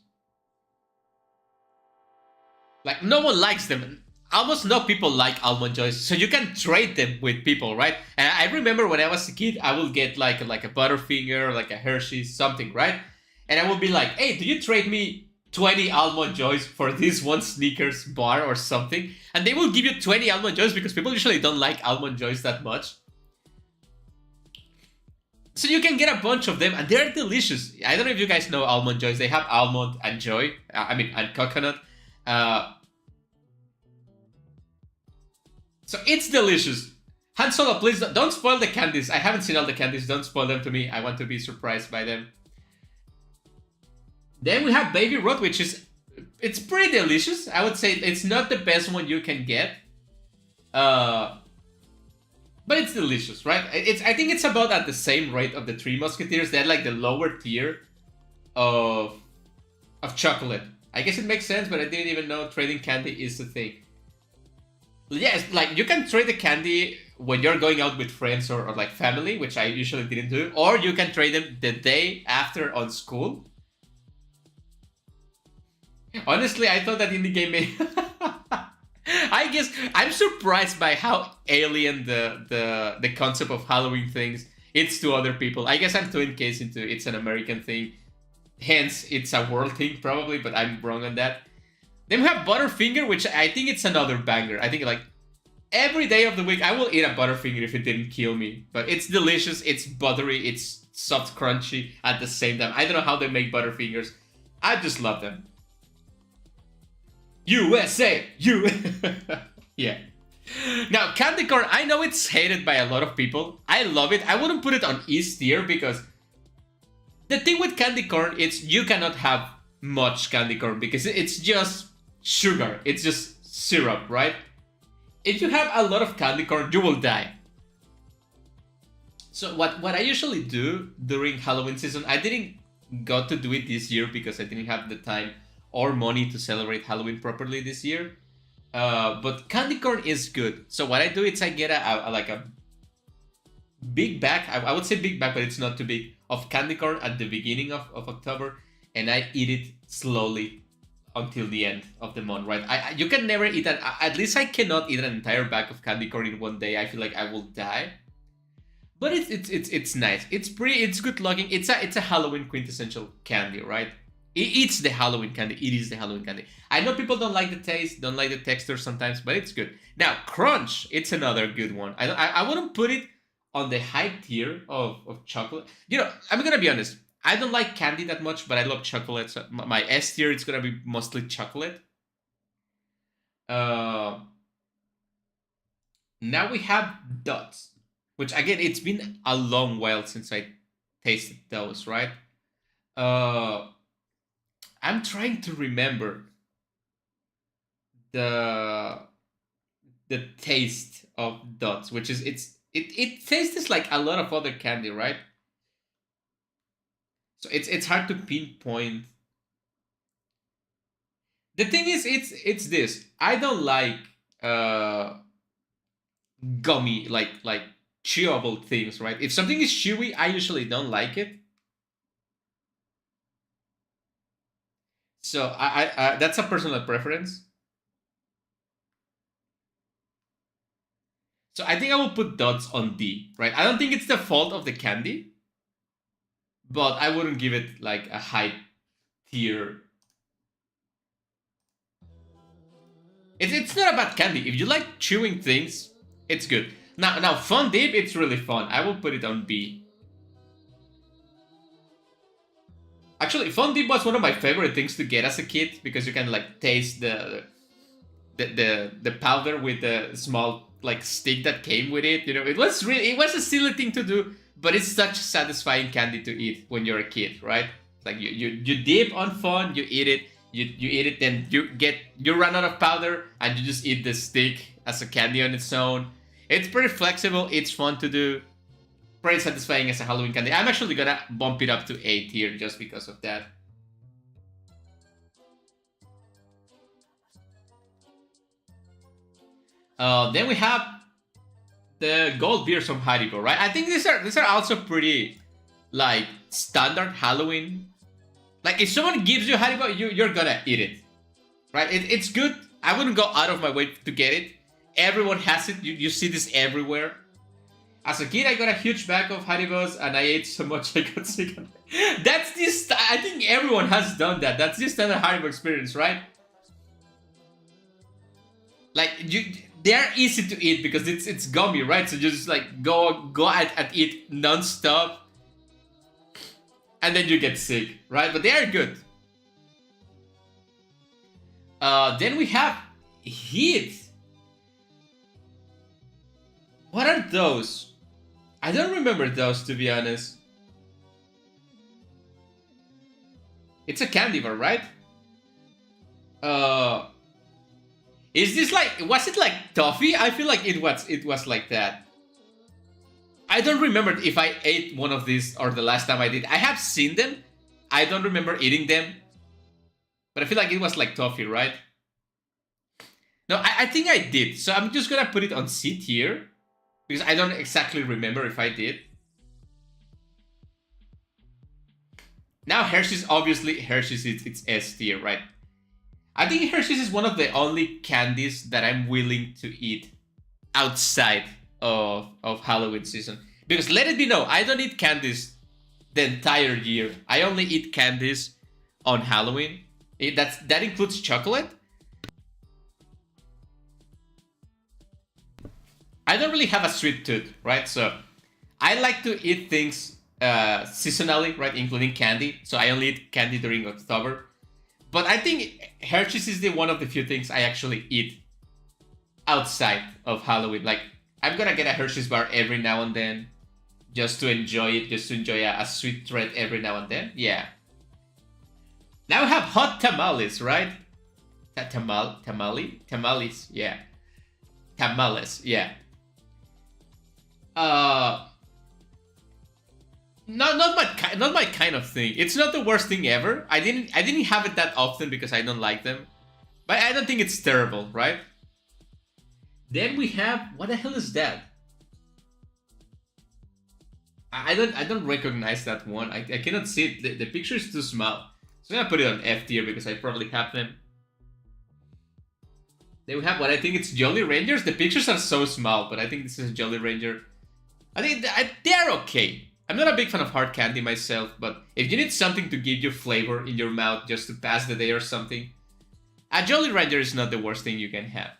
Like, no one likes them. Almost no people like Almond Joys, so you can trade them with people, right? And I remember when I was a kid, I would get like a Butterfinger, like a Hershey's, something, right? And I would be like, hey, do you trade me 20 Almond Joys for this one Snickers bar or something? And they will give you 20 Almond Joys because people usually don't like Almond Joys that much. So you can get a bunch of them, and they're delicious. I don't know if you guys know Almond Joys. They have almond and joy, and coconut. So it's delicious. Han Solo, please don't spoil the candies. I haven't seen all the candies. Don't spoil them to me. I want to be surprised by them. Then we have Baby Ruth, which is... It's pretty delicious. I would say it's not the best one you can get. But it's delicious, right? I think it's about at the same rate of the Three Musketeers. They're like the lower tier of chocolate. I guess it makes sense, but I didn't even know trading candy is the thing. Yes, like you can trade the candy when you're going out with friends or like family, which I usually didn't do, or you can trade them the day after on school. Honestly, I thought that indie game made... I guess I'm surprised by how alien the concept of Halloween things it's to other people. I guess I'm too encased into it's an American thing, hence it's a world thing probably, but I'm wrong on that. Then we have Butterfinger, which I think it's another banger. I think like every day of the week I will eat a Butterfinger if it didn't kill me. But it's delicious, it's buttery, it's soft crunchy at the same time. I don't know how they make Butterfingers. I just love them. USA! Yeah. Now, candy corn, I know it's hated by a lot of people. I love it. I wouldn't put it on S tier because the thing with candy corn is you cannot have much candy corn because it's just sugar. It's just syrup, right? If you have a lot of candy corn, you will die. So what I usually do during Halloween season, I didn't got to do it this year because I didn't have the time or money to celebrate Halloween properly this year. But candy corn is good. So what I do is I get a big bag, I would say big bag, but it's not too big, of candy corn at the beginning of October, and I eat it slowly until the end of the month, right? You can never eat at least I cannot eat an entire bag of candy corn in one day. I feel like I will die. But it's nice. It's good looking. It's a Halloween quintessential candy, right? It's the Halloween candy. It is the Halloween candy. I know people don't like the taste, don't like the texture sometimes, but it's good. Now, Crunch, it's another good one. I wouldn't put it on the high tier of chocolate. You know, I'm gonna be honest. I don't like candy that much, but I love chocolate. So my S tier, it's gonna be mostly chocolate. Now we have Dots, which again, it's been a long while since I tasted those, right? I'm trying to remember the taste of Dots, which is it tastes like a lot of other candy, right? So it's hard to pinpoint. The thing is, it's this. I don't like gummy like chewable things, right? If something is chewy, I usually don't like it. So I that's a personal preference. So I think I will put Dots on D, right? I don't think it's the fault of the candy, but I wouldn't give it like a high tier. It's not a bad candy. If you like chewing things, it's good. Now Fun Dip, it's really fun. I will put it on B. Actually, Fun Dip was one of my favorite things to get as a kid because you can like taste the powder with the small like stick that came with it. You know, it was a silly thing to do, but it's such satisfying candy to eat when you're a kid, right? Like you dip on Fun, you eat it, you eat it, then you run out of powder and you just eat the stick as a candy on its own. It's pretty flexible. It's fun to do. Pretty satisfying as a Halloween candy. I'm actually gonna bump it up to A tier just because of that. Then we have the gold beers from Haribo, right? I think these are also pretty like standard Halloween. Like if someone gives you Haribo, you're gonna eat it, right? It's good. I wouldn't go out of my way to get it. Everyone has it. You see this everywhere. As a kid, I got a huge bag of Haribos and I ate so much I got sick. That's this. I think everyone has done that. That's the standard Haribo experience, right? Like they're easy to eat because it's gummy, right? So just like go and eat non-stop, and then you get sick, right? But they are good. Then we have Heat. What are those? I don't remember those, to be honest. It's a candy bar, right? Is this like, was it like toffee? I feel like it was like that. I don't remember if I ate one of these or the last time I did. I have seen them. I don't remember eating them. But I feel like it was like toffee, right? No, I think I did. So I'm just gonna put it on C tier. Because I don't exactly remember if I did. Now Hershey's, obviously Hershey's it's S tier, right? I think Hershey's is one of the only candies that I'm willing to eat outside of Halloween season. Because let it be known, I don't eat candies the entire year. I only eat candies on Halloween. That includes chocolate. I don't really have a sweet tooth, right? So I like to eat things seasonally, right? Including candy. So I only eat candy during October. But I think Hershey's is one of the few things I actually eat outside of Halloween. Like I'm gonna get a Hershey's bar every now and then just to enjoy it, just to enjoy a sweet treat every now and then. Yeah. Now we have hot tamales, right? Tamales, yeah. Tamales, yeah. Not my kind of thing. It's not the worst thing ever. I didn't have it that often because I don't like them, but I don't think it's terrible, right? Then we have, what the hell is that? I don't recognize that one. I cannot see it. The picture is too small, so I'm gonna put it on F tier because I probably have them. Then we have what I think it's Jolly Rangers. The pictures are so small, but I think this is a Jolly Ranger. I think they're okay. I'm not a big fan of hard candy myself, but if you need something to give you flavor in your mouth just to pass the day or something, a Jolly Ranger is not the worst thing you can have.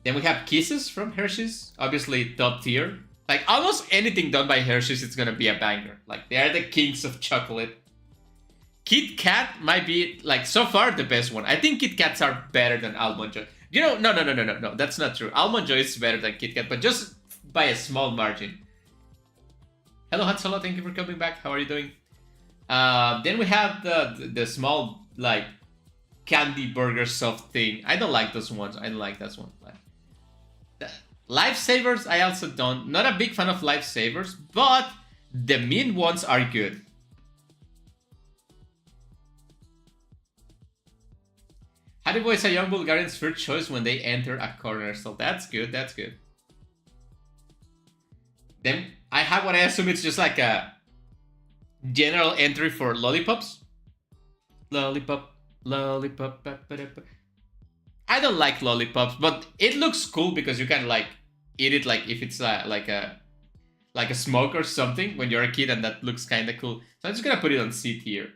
Then we have Kisses from Hershey's, obviously top tier. Like almost anything done by Hershey's, it's gonna be a banger. Like they are the kings of chocolate. Kit Kat might be, like, so far the best one. I think Kit Kats are better than Almond Joy. You know, no, that's not true. Almond Joy is better than Kit Kat, but just by a small margin. Hello, Hatsala, thank you for coming back. How are you doing? Then we have the small, like, candy burger soft thing. I don't like those ones. I don't like that one. Lifesavers, I also don't. Not a big fan of Lifesavers, but the mint ones are good. Haribo is a young Bulgarian's first choice when they enter a corner, so that's good, that's good. Then I have what I assume it's just like a general entry for lollipops. Lollipop. I don't like lollipops, but it looks cool because you can like eat it like if it's like a smoke or something when you're a kid, and that looks kind of cool. So I'm just gonna put it on C tier.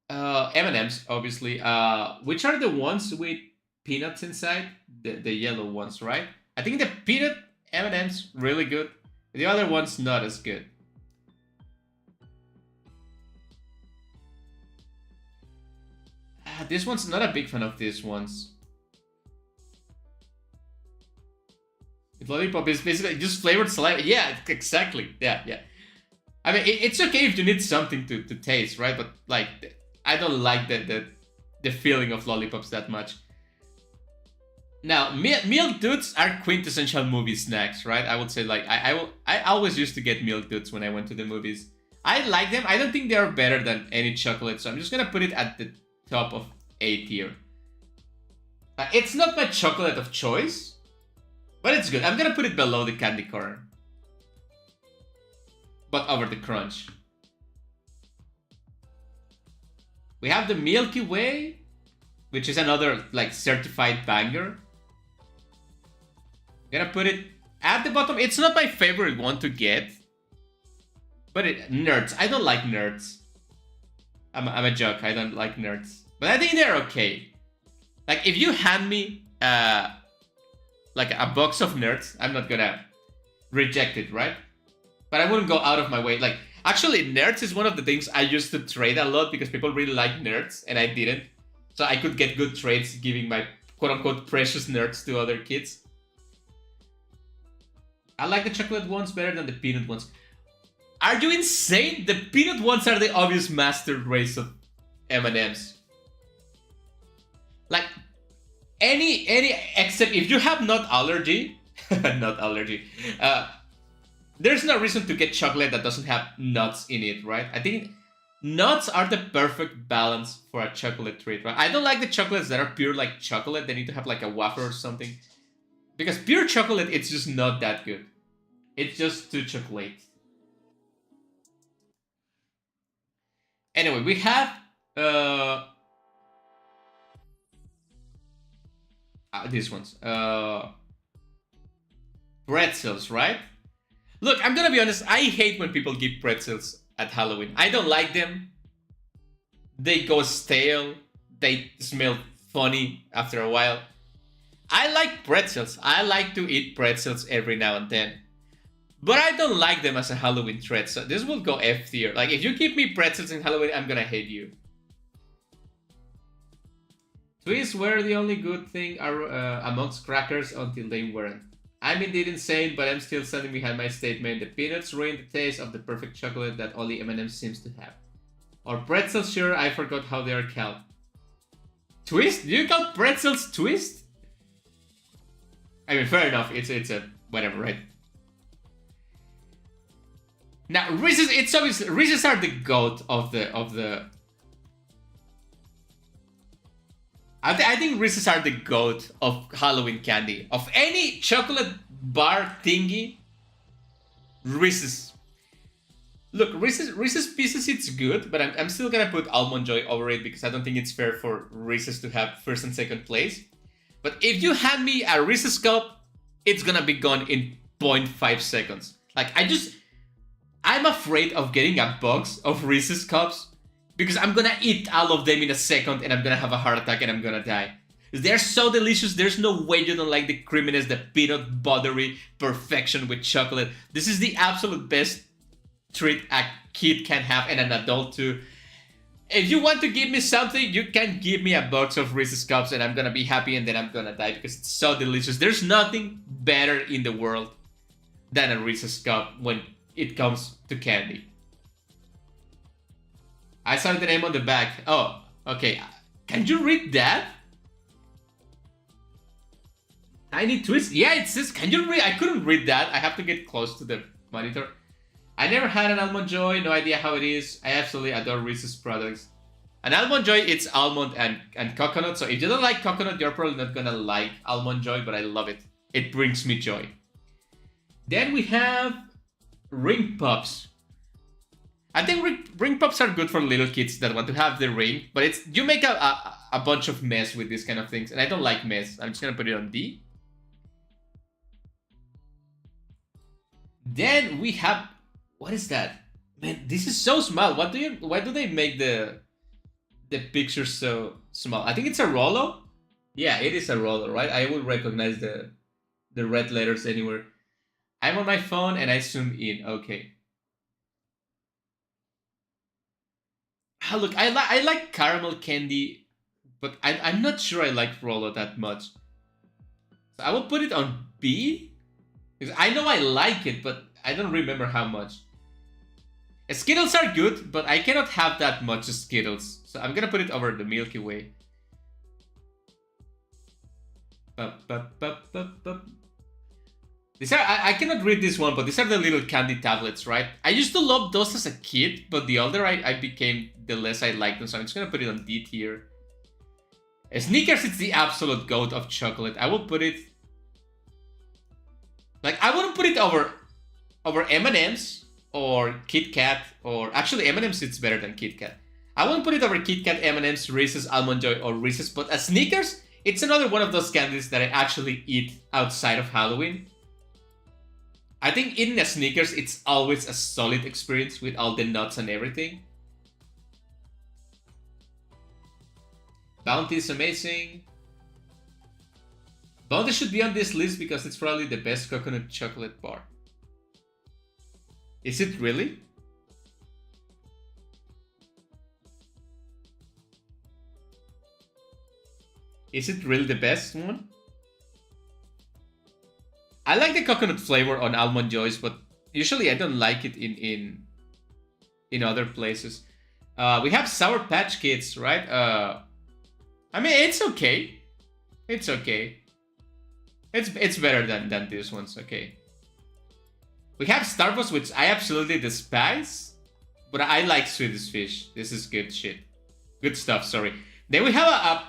M&M's, obviously. Which are the ones with peanuts inside? The yellow ones, right? I think the peanut M&M's really good. The other one's not as good. This one's not a big fan of these ones. Lollipop is basically just flavored saliva. Yeah, exactly. Yeah. I mean, it's okay if you need something to taste, right? But like, I don't like the feeling of lollipops that much. Now, milk duds are quintessential movie snacks, right? I would say like I always used to get milk duds when I went to the movies. I like them. I don't think they are better than any chocolate, so I'm just gonna put it at the top of A tier. It's not my chocolate of choice, but it's good. I'm gonna put it below the candy corn, but over the crunch. We have the Milky Way, which is another like certified banger. I'm gonna put it at the bottom. It's not my favorite one to get, but nerds. I don't like nerds. I'm a joke. I don't like nerds, but I think they're okay. Like if you hand me like a box of nerds, I'm not gonna reject it, right? But I wouldn't go out of my way. Like actually, nerds is one of the things I used to trade a lot because people really like nerds and I didn't, so I could get good trades giving my quote-unquote precious nerds to other kids. I like the chocolate ones better than the peanut ones. Are you insane? The peanut ones are the obvious master race of M&Ms. Like any except if you have nut allergy, nut allergy. There's no reason to get chocolate that doesn't have nuts in it, right? I think nuts are the perfect balance for a chocolate treat, right? I don't like the chocolates that are pure like chocolate. They need to have like a wafer or something. Because pure chocolate, it's just not that good. It's just too chocolate. Anyway, we have these ones. Pretzels, right? Look, I'm gonna be honest, I hate when people give pretzels at Halloween. I don't like them. They go stale. They smell funny after a while. I like pretzels. I like to eat pretzels every now and then. But I don't like them as a Halloween treat, so this will go F tier. Like, if you give me pretzels in Halloween, I'm gonna hate you. Twists were the only good thing amongst crackers until they weren't. I'm indeed insane, but I'm still standing behind my statement. The peanuts ruin the taste of the perfect chocolate that only M&M seems to have. Or pretzels, sure, I forgot how they are called. Twist? Do you call pretzels twist? I mean, fair enough. It's a whatever, right? Now, Reese's. It's obvious. Reese's are the goat of the. I think Reese's are the goat of Halloween candy. Of any chocolate bar thingy, Reese's. Look, Reese's Pieces, it's good, but I'm still gonna put Almond Joy over it because I don't think it's fair for Reese's to have first and second place. But if you hand me a Reese's cup, it's gonna be gone in 0.5 seconds. Like, I'm afraid of getting a box of Reese's cups because I'm gonna eat all of them in a second and I'm gonna have a heart attack and I'm gonna die. They're so delicious. There's no way you don't like the creaminess, the peanut buttery perfection with chocolate. This is the absolute best treat a kid can have and an adult too. If you want to give me something, you can give me a box of Reese's Cups and I'm gonna be happy and then I'm gonna die because it's so delicious. There's nothing better in the world than a Reese's Cup when it comes to candy. I saw the name on the back. Oh, okay. Can you read that? Tiny twist? Yeah, it says, can you read? I couldn't read that. I have to get close to the monitor. I never had an Almond Joy, no idea how it is. I absolutely adore Reese's products. An Almond Joy, it's almond and coconut, so if you don't like coconut, you're probably not gonna like Almond Joy, but I love it. It brings me joy. Then we have Ring Pops. I think ring Pops are good for little kids that want to have the ring, but it's you make a bunch of mess with these kind of things, and I don't like mess. I'm just gonna put it on D. Then we have... What is that? Man, this is so small. Why do they make the picture so small? I think it's a Rolo. Yeah, it is a Rolo, right? I would recognize the red letters anywhere. I'm on my phone and I zoom in. Okay. Ah, look, I like caramel candy, but I'm not sure I like Rolo that much. So I will put it on B. Because I know I like it, but I don't remember how much. Skittles are good, but I cannot have that much Skittles. So I'm gonna put it over the Milky Way. These are, I cannot read this one, but these are the little candy tablets, right? I used to love those as a kid, but the older I became, the less I like them. So I'm just gonna put it on D tier. Snickers is the absolute goat of chocolate. I will put it... Like, I wouldn't put it over M&M's or Kit Kat, or... Actually, M&M's it's better than Kit Kat. I wouldn't put it over Kit Kat, M&M's, Reese's, Almond Joy, or Reese's, but as Snickers, it's another one of those candies that I actually eat outside of Halloween. I think eating a Snickers, it's always a solid experience with all the nuts and everything. Bounty is amazing. Bounty should be on this list because it's probably the best coconut chocolate bar. Is it really? Is it really the best one? I like the coconut flavor on Almond Joys, but usually I don't like it in other places. We have Sour Patch Kids, right? I mean, it's okay. It's okay. It's better than these ones, okay. We have Starbucks, which I absolutely despise, but I like Swedish Fish. This is good shit. Good stuff, sorry. Then we have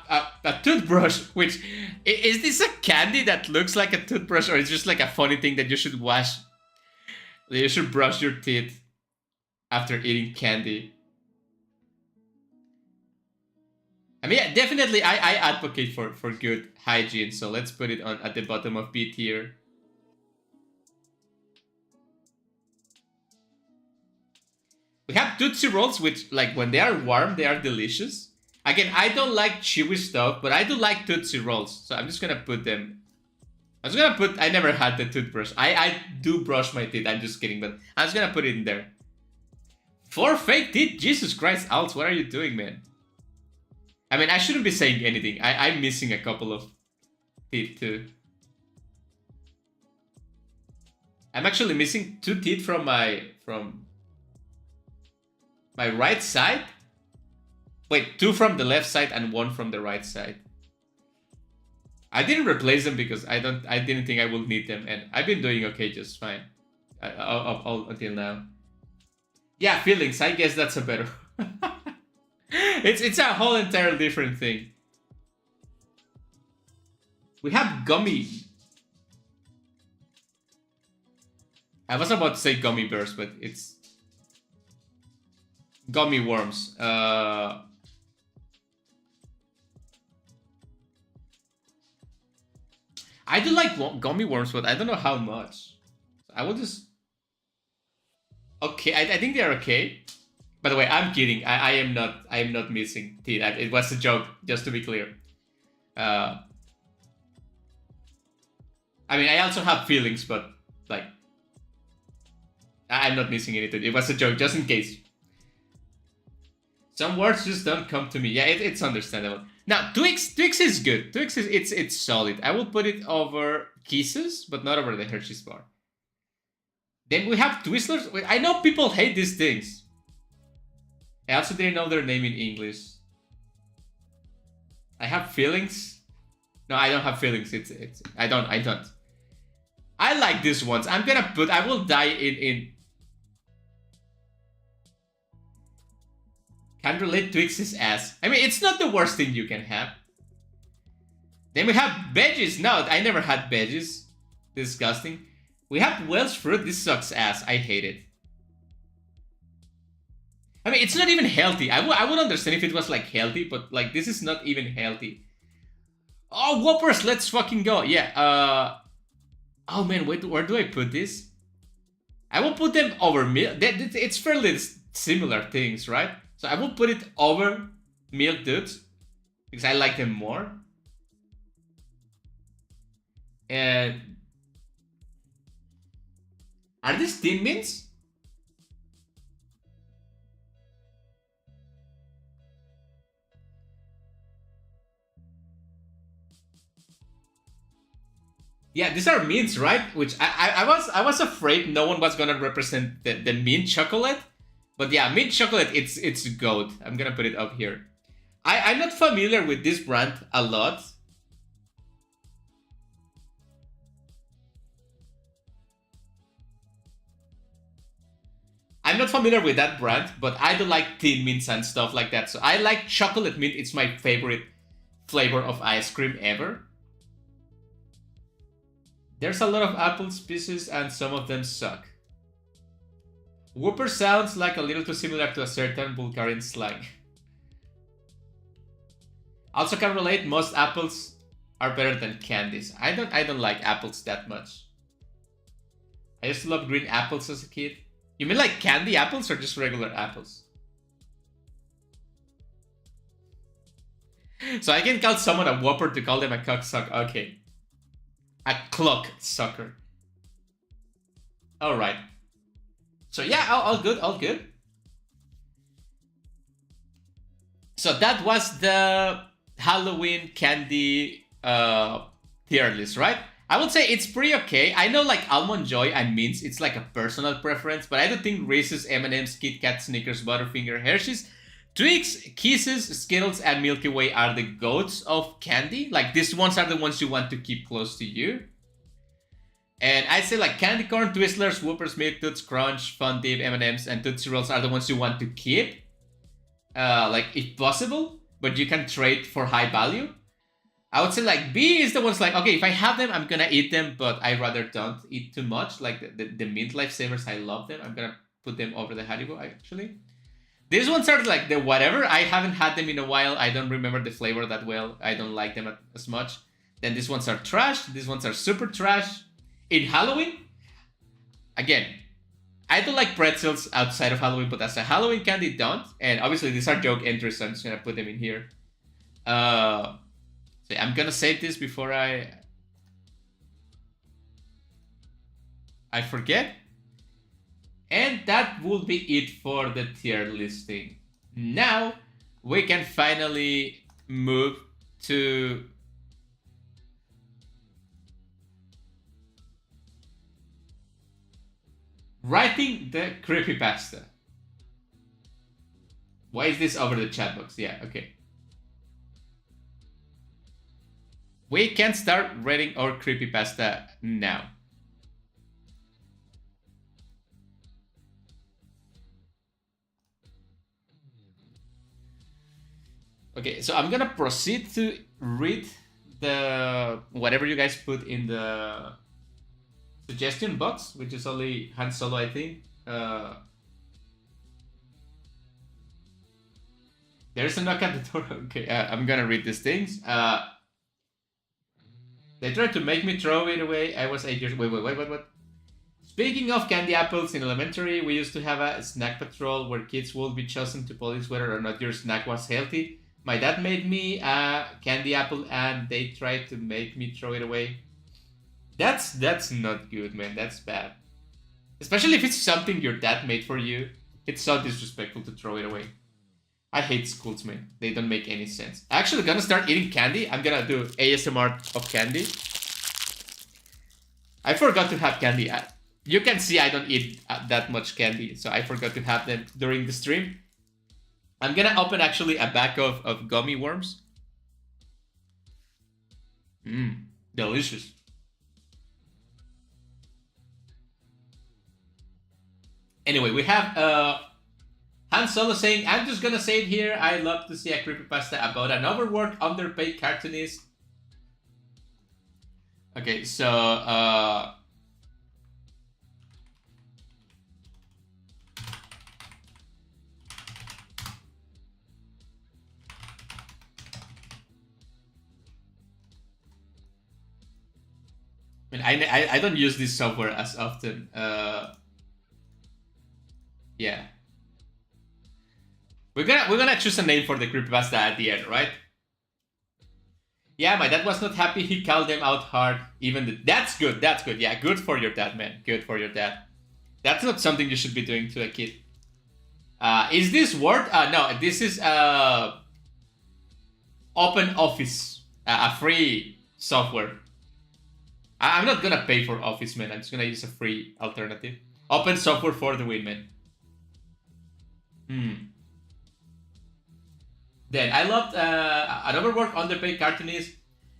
a toothbrush, which... Is this a candy that looks like a toothbrush, or is just like a funny thing that you should wash? You should brush your teeth after eating candy. I mean, yeah, definitely I advocate for good hygiene, so let's put it on at the bottom of B tier. We have Tootsie Rolls, which, like, when they are warm, they are delicious. Again, I don't like chewy stuff, but I do like Tootsie Rolls, so I'm just gonna put them... I never had the toothbrush. I do brush my teeth, I'm just kidding, but I'm just gonna put it in there. 4 fake teeth? Jesus Christ, Alts, what are you doing, man? I mean, I shouldn't be saying anything. I'm missing a couple of teeth, too. I'm actually missing 2 teeth from my right side. Wait, 2 from the left side and 1 from the right side. I didn't replace them because I didn't think I would need them, and I've been doing okay just fine until now. Yeah, feelings. I guess that's a better. It's a whole entirely different thing. We have gummy. I was about to say gummy bears, but it's gummy worms. I do like gummy worms, but I don't know how much. I will just... Okay, I think they're okay. By the way, I'm kidding. I am not missing teeth. It was a joke, just to be clear. I mean, I also have feelings, but like, I'm not missing any teeth. It was a joke, just in case. Some words just don't come to me. Yeah, it's understandable. Now, Twix is good. Twix is it's solid. I will put it over Kisses, but not over the Hershey's bar. Then we have Twizzlers. I know people hate these things. I also didn't know their name in English. I have feelings. No, I don't have feelings. I don't. I like these ones. I'm gonna put... I will die in... Can't relate Twix's ass. I mean, it's not the worst thing you can have. Then we have veggies. No, I never had veggies. Disgusting. We have Welsh fruit. This sucks ass. I hate it. I mean, it's not even healthy. I would understand if it was like healthy, but like this is not even healthy. Oh, Whoppers, let's fucking go. Yeah, oh man, wait, where do I put this? I will put them over milk. It's fairly similar things, right? So I will put it over Milk Dudes because I like them more. And Are these Thin Mints? Yeah, these are mints, right? Which I was afraid no one was gonna represent the mint chocolate. But yeah, mint chocolate, it's goat. I'm gonna put it up here. I'm not familiar with this brand a lot. I'm not familiar with that brand, but I do like Thin Mints and stuff like that. So I like chocolate mint. It's my favorite flavor of ice cream ever. There's a lot of apple species and some of them suck. Whooper sounds like a little too similar to a certain Bulgarian slang. Also can relate, most apples are better than candies. I don't like apples that much. I used to love green apples as a kid. You mean like candy apples or just regular apples? So I can call someone a whopper to call them a cocksucker. Okay. A clock sucker. Alright. So yeah, all good, all good. So that was the Halloween candy tier list, right? I would say it's pretty okay. I know like Almond Joy and Mints, it's like a personal preference, but I don't think Reese's, M&M's, Kit Kat, Snickers, Butterfinger, Hershey's, Twix, Kisses, Skittles, and Milky Way are the goats of candy. Like these ones are the ones you want to keep close to you. And I'd say like candy corn, Twizzlers, Whoopers, Milk Toots, Crunch, Fun Dip, M&M's, and Tootsie Rolls are the ones you want to keep. Like if possible, but you can trade for high value. I would say like B is the ones like, okay, if I have them, I'm gonna eat them, but I rather don't eat too much. Like the mint lifesavers, I love them. I'm gonna put them over the Haribo actually. These ones are like the whatever. I haven't had them in a while. I don't remember the flavor that well. I don't like them as much. Then these ones are trash. These ones are super trash. In Halloween, again, I don't like pretzels outside of Halloween, but as a Halloween candy, don't. And obviously these are joke entries, so I'm just gonna put them in here. So I'm gonna save this before I forget. And that will be it for the tier listing. Now we can finally move to writing the creepypasta. Why is this over the chat box? Yeah, okay. We can start writing our creepypasta now. Okay, so I'm gonna proceed to read the whatever you guys put in the suggestion box, which is only Han Solo, I think. There's a knock at the door. Okay, I'm gonna read these things. They tried to make me throw it away. I was 8 years. Wait. What? Speaking of candy apples, in elementary, we used to have a snack patrol where kids would be chosen to police whether or not your snack was healthy. My dad made me a candy apple, and they tried to make me throw it away. That's not good, man. That's bad. Especially if it's something your dad made for you. It's so disrespectful to throw it away. I hate schools, man. They don't make any sense. I'm actually gonna start eating candy. I'm gonna do ASMR of candy. I forgot to have candy. You can see I don't eat that much candy, so I forgot to have them during the stream. I'm gonna open actually a bag of gummy worms. Delicious. Anyway, we have Han Solo saying, I'm just gonna say it here, I love to see a creepypasta about an overworked, underpaid cartoonist. Okay, so I don't use this software as often. Yeah. We're gonna choose a name for the creepypasta at the end, right? Yeah, my dad was not happy. He called them out hard. That's good. Yeah, good for your dad, man. Good for your dad. That's not something you should be doing to a kid. Is this Word? No, this is Open Office, a free software. I'm not gonna pay for Office, man. I'm just gonna use a free alternative. Open software for the win, man. Then I loved an overworked, underpaid cartoonist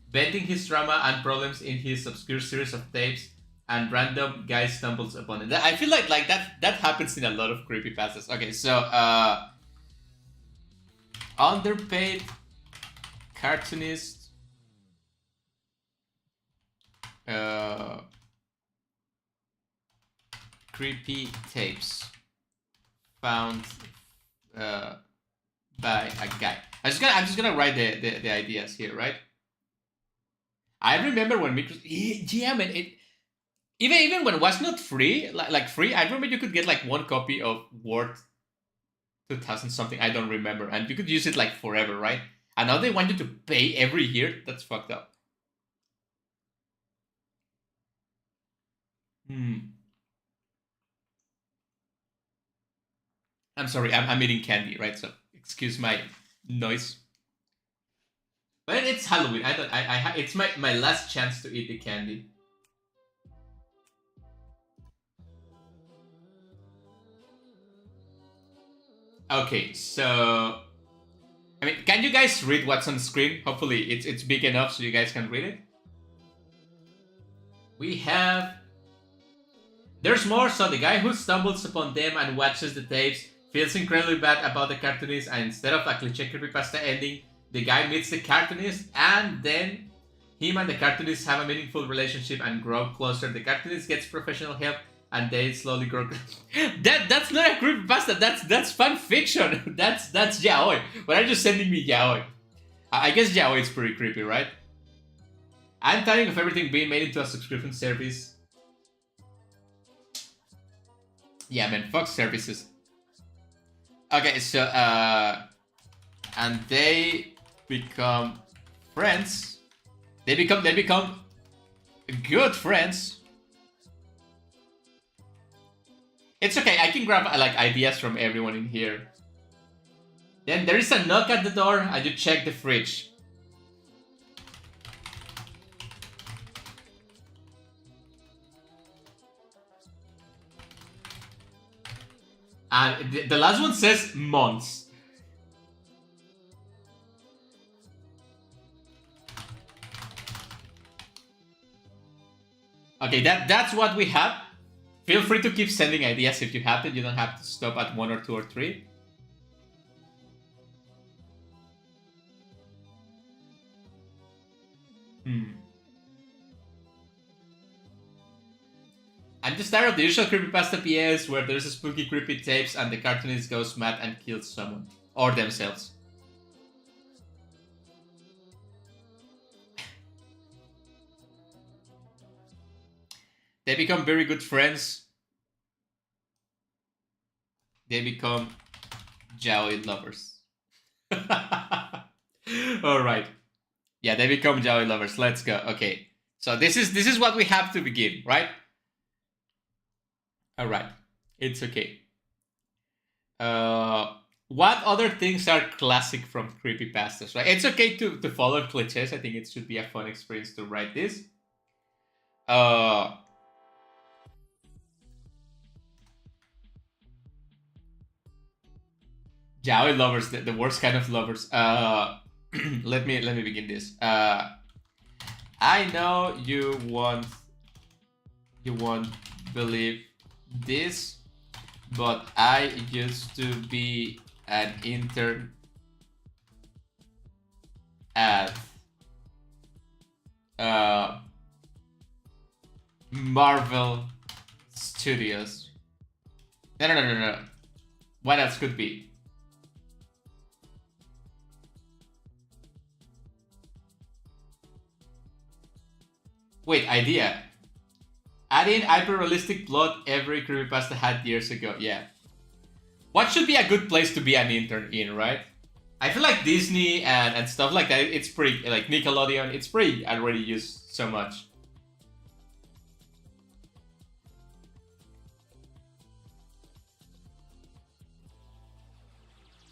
venting his drama and problems in his obscure series of tapes, and random guy stumbles upon it. I feel like that happens in a lot of creepypastas. Okay, so underpaid cartoonist, creepy tapes found by a guy. I'm just gonna write the ideas here, right? I remember when yeah, man, even when it was not free, like free, I remember you could get like one copy of Word 2000 something, I don't remember, and you could use it like forever, right? And now they want you to pay every year. That's fucked up. I'm sorry, I'm eating candy, right? So excuse my noise. But it's Halloween. It's my last chance to eat the candy. Okay, so I mean, can you guys read what's on the screen? Hopefully it's big enough so you guys can read it. We have... There's more, so the guy who stumbles upon them and watches the tapes feels incredibly bad about the cartoonist, and instead of a cliche creepypasta ending, the guy meets the cartoonist, and then him and the cartoonist have a meaningful relationship and grow closer. The cartoonist gets professional help, and they slowly grow. That's not a creepypasta. That's fan fiction. That's yaoi. Why are you sending me yaoi? I guess yaoi is pretty creepy, right? I'm tired of everything being made into a subscription service. Yeah, man, fuck services. Okay, so and they become friends. They become good friends. It's okay. I can grab like ideas from everyone in here. Then there is a knock at the door, and you check the fridge. And the last one says months. Okay, that's what we have. Feel free to keep sending ideas if you have it. You don't have to stop at 1 or 2 or 3. I'm just tired of the usual creepypasta PS where there's a spooky creepy tapes and the cartoonist goes mad and kills someone. Or themselves. They become very good friends. They become yaoi lovers. Alright. Yeah, they become yaoi lovers. Let's go. Okay. So this is what we have to begin, right? Alright. It's okay. What other things are classic from creepypastas, right? It's okay to follow cliches. I think it should be a fun experience to write this. Yaoi lovers, the worst kind of lovers. Let me begin this. I know you won't believe this, but I used to be an intern at Marvel Studios. No. What else could be? Wait, idea. Add in hyper-realistic plot every creepypasta had years ago. Yeah. What should be a good place to be an intern in, right? I feel like Disney and stuff like that, it's pretty, like Nickelodeon, it's pretty already used so much.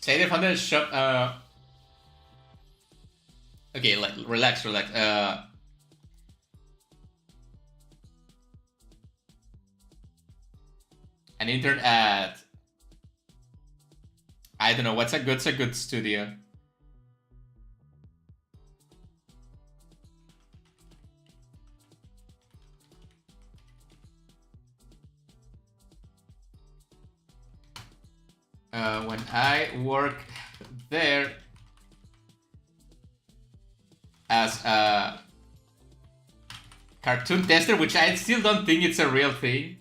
Say they found a shop. Okay, like relax, relax. An intern at, I don't know, what's a good studio. When I work there as a cartoon tester, which I still don't think it's a real thing.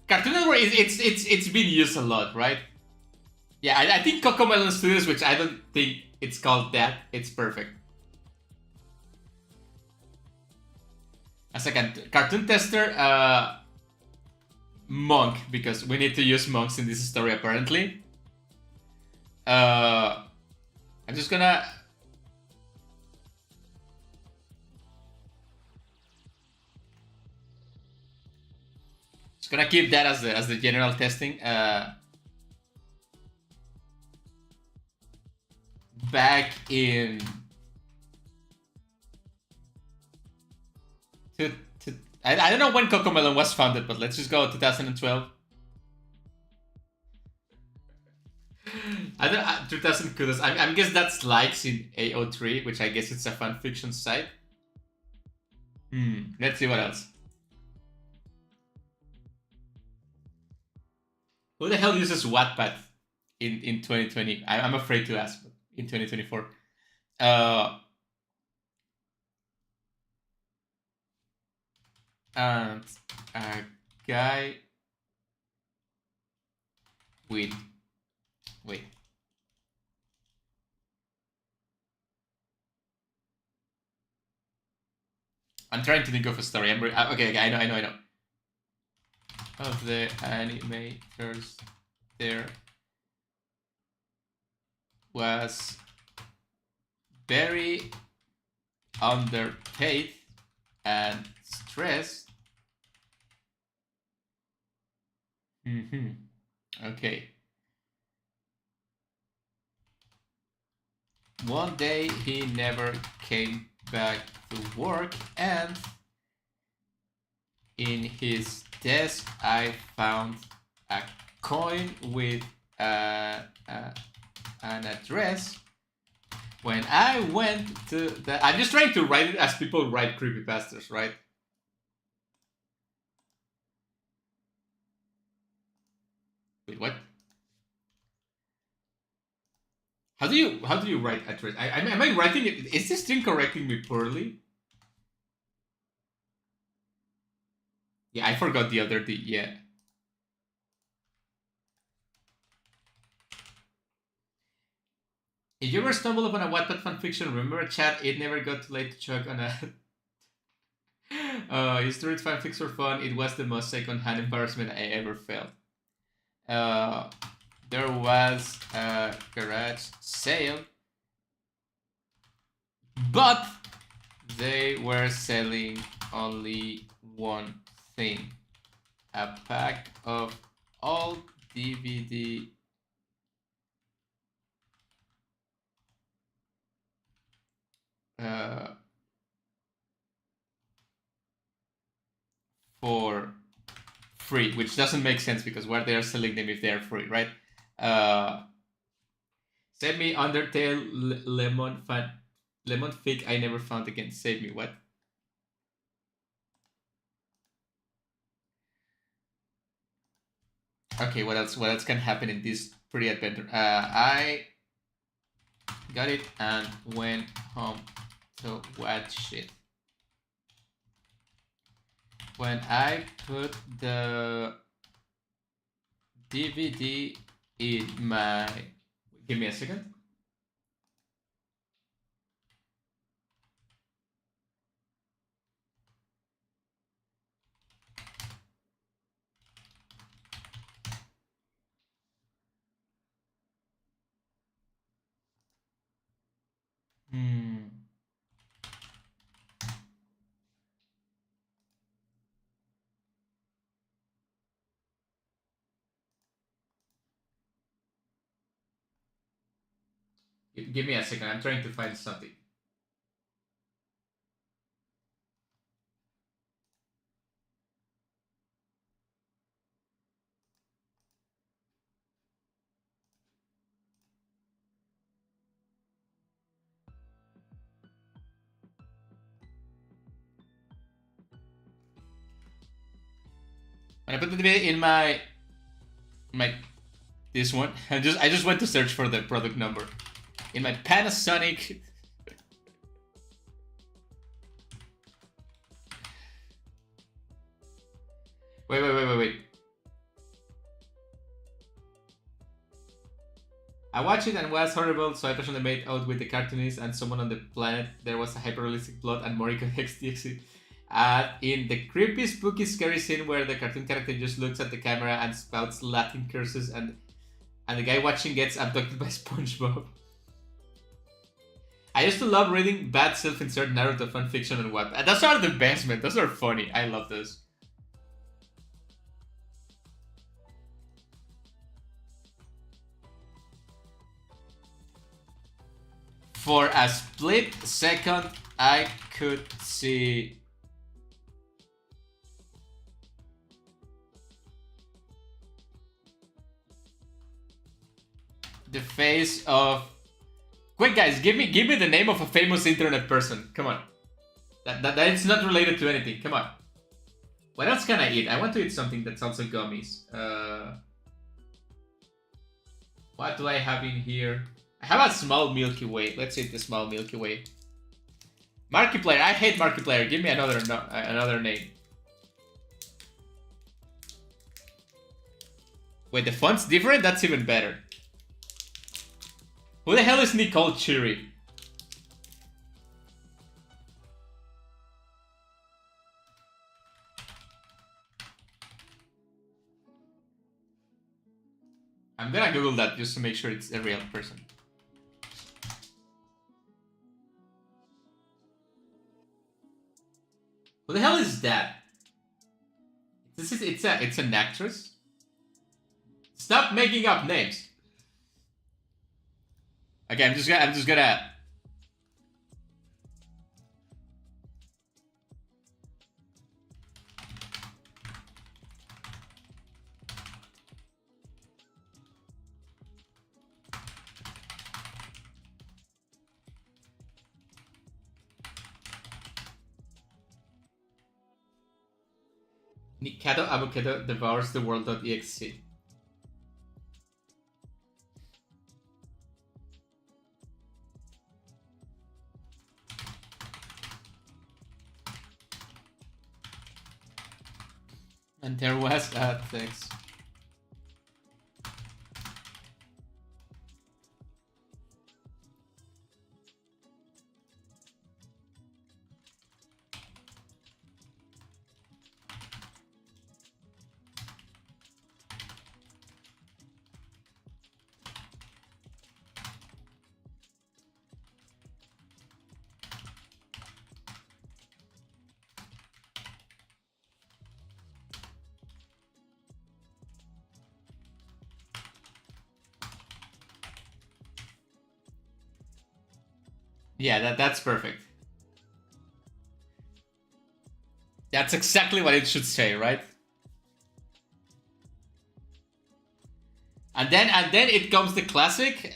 Cartoon Network it's been used a lot, right? Yeah, I think Cocomelon Studios, which I don't think it's called that, it's perfect. As a cartoon tester, monk, because we need to use monks in this story apparently. I'm just gonna. Just gonna keep that as the general testing. Back in I don't know when Cocomelon was founded, but let's just go 2012. I don't 2000 kudos. I guess that's likes in AO3, which I guess it's a fan fiction site. Let's see what else. Who the hell uses Wattpad in 2020? I'm afraid to ask, but in 2024. And a guy with wait. I'm trying to think of a story. Okay, I know. Of the animators, there was very underpaid and stressed. Okay. One day he never came back to work, and in his desk I found a coin with an address. When I went to the... I'm just trying to write it as people write creepypastas, right? Wait, what? How do you write address? Am I writing it? Is this thing correcting me poorly? Yeah, I forgot the other D. Yeah. If you ever stumble upon a Wattpad fanfiction, remember chat, it never got too late to choke on a history fanfics for fun. It was the most second-hand embarrassment I ever felt. There was a garage sale, but they were selling only one thing: a pack of old DVD for free, which doesn't make sense because why they are selling them if they are free, right? Send me Undertale lemon fig I never found again. Save me. What? Okay, what else? What else can happen in this pretty adventure? I got it and went home to watch it. When I put the DVD in my... Give me a second. Give me a second. I'm trying to find something. When I put the video in my this one, I just went to search for the product number in my Panasonic. Wait. I watched it and it was horrible, so I personally made out with the cartoonist and someone on the planet. There was a hyper-realistic plot and Moriko XTX. In the creepy, spooky, scary scene where the cartoon character just looks at the camera and spouts Latin curses and the guy watching gets abducted by SpongeBob. I used to love reading bad self-insert Naruto fanfiction and what. Those are the best, man. Those are funny. I love those. For a split second, I could see the face of... Quick, guys, give me the name of a famous internet person. Come on. That it's not related to anything. Come on. What else can I eat? I want to eat something that's also gummies. What do I have in here? I have a small Milky Way. Let's eat the small Milky Way. Markiplier. I hate Markiplier. Give me another name. Wait, the font's different? That's even better. Who the hell is Nicole Cheery? I'm gonna Google that just to make sure it's a real person. Who the hell is that? It's an actress? Stop making up names. Okay, I'm just gonna Nikado Avocado devours the world.exe. And there was thanks. Yeah, that's perfect. That's exactly what it should say, right? And then it comes the classic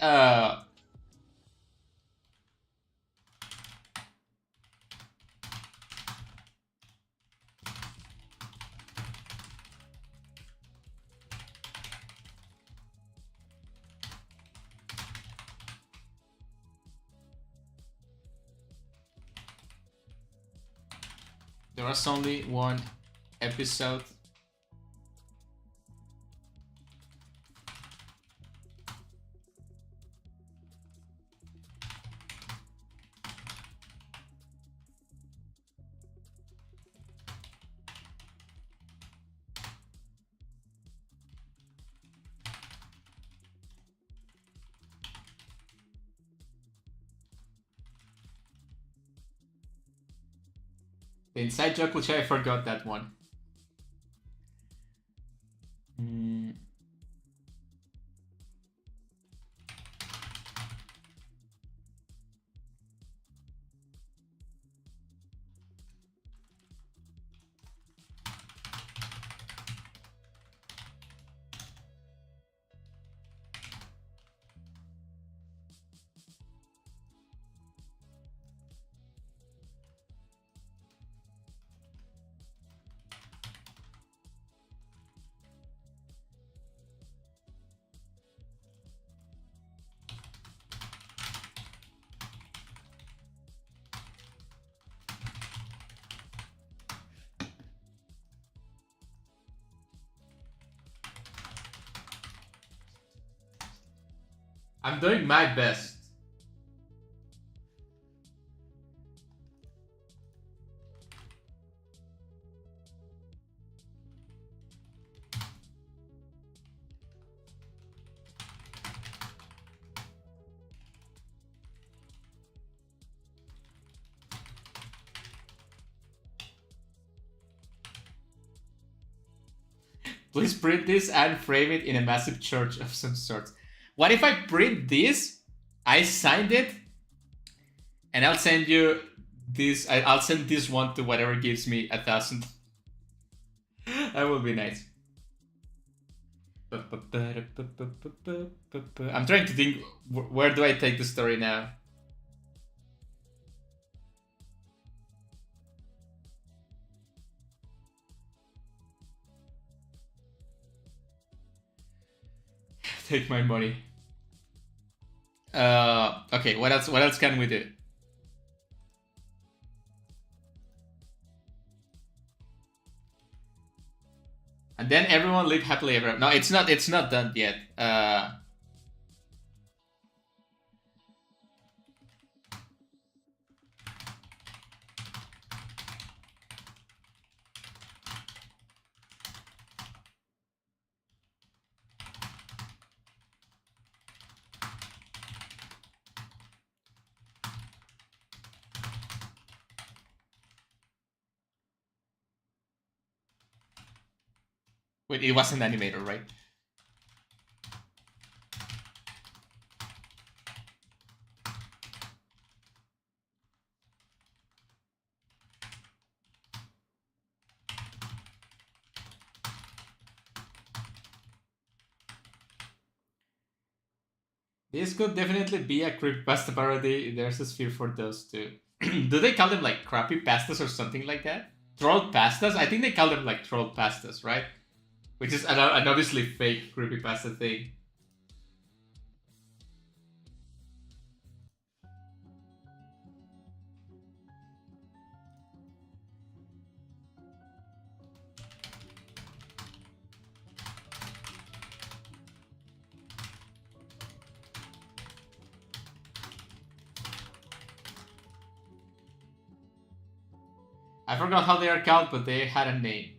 there was only one episode. The inside joke, which I forgot that one. I'm doing my best. Please print this and frame it in a massive church of some sort. What if I print this? I signed it, and I'll send you this. I'll send this one to whatever gives me 1,000. That would be nice. I'm trying to think, where do I take the story now? Take my money. Okay, what else? What else can we do? And then everyone live happily ever. No, it's not. It's not done yet. Wait, it was an animator, right? This could definitely be a creepypasta parody. There's a sphere for those too. Do they call them like crappy pastas or something like that? Troll pastas? I think they call them like troll pastas, right? Which is an obviously fake creepypasta thing. I forgot how they are called, but they had a name.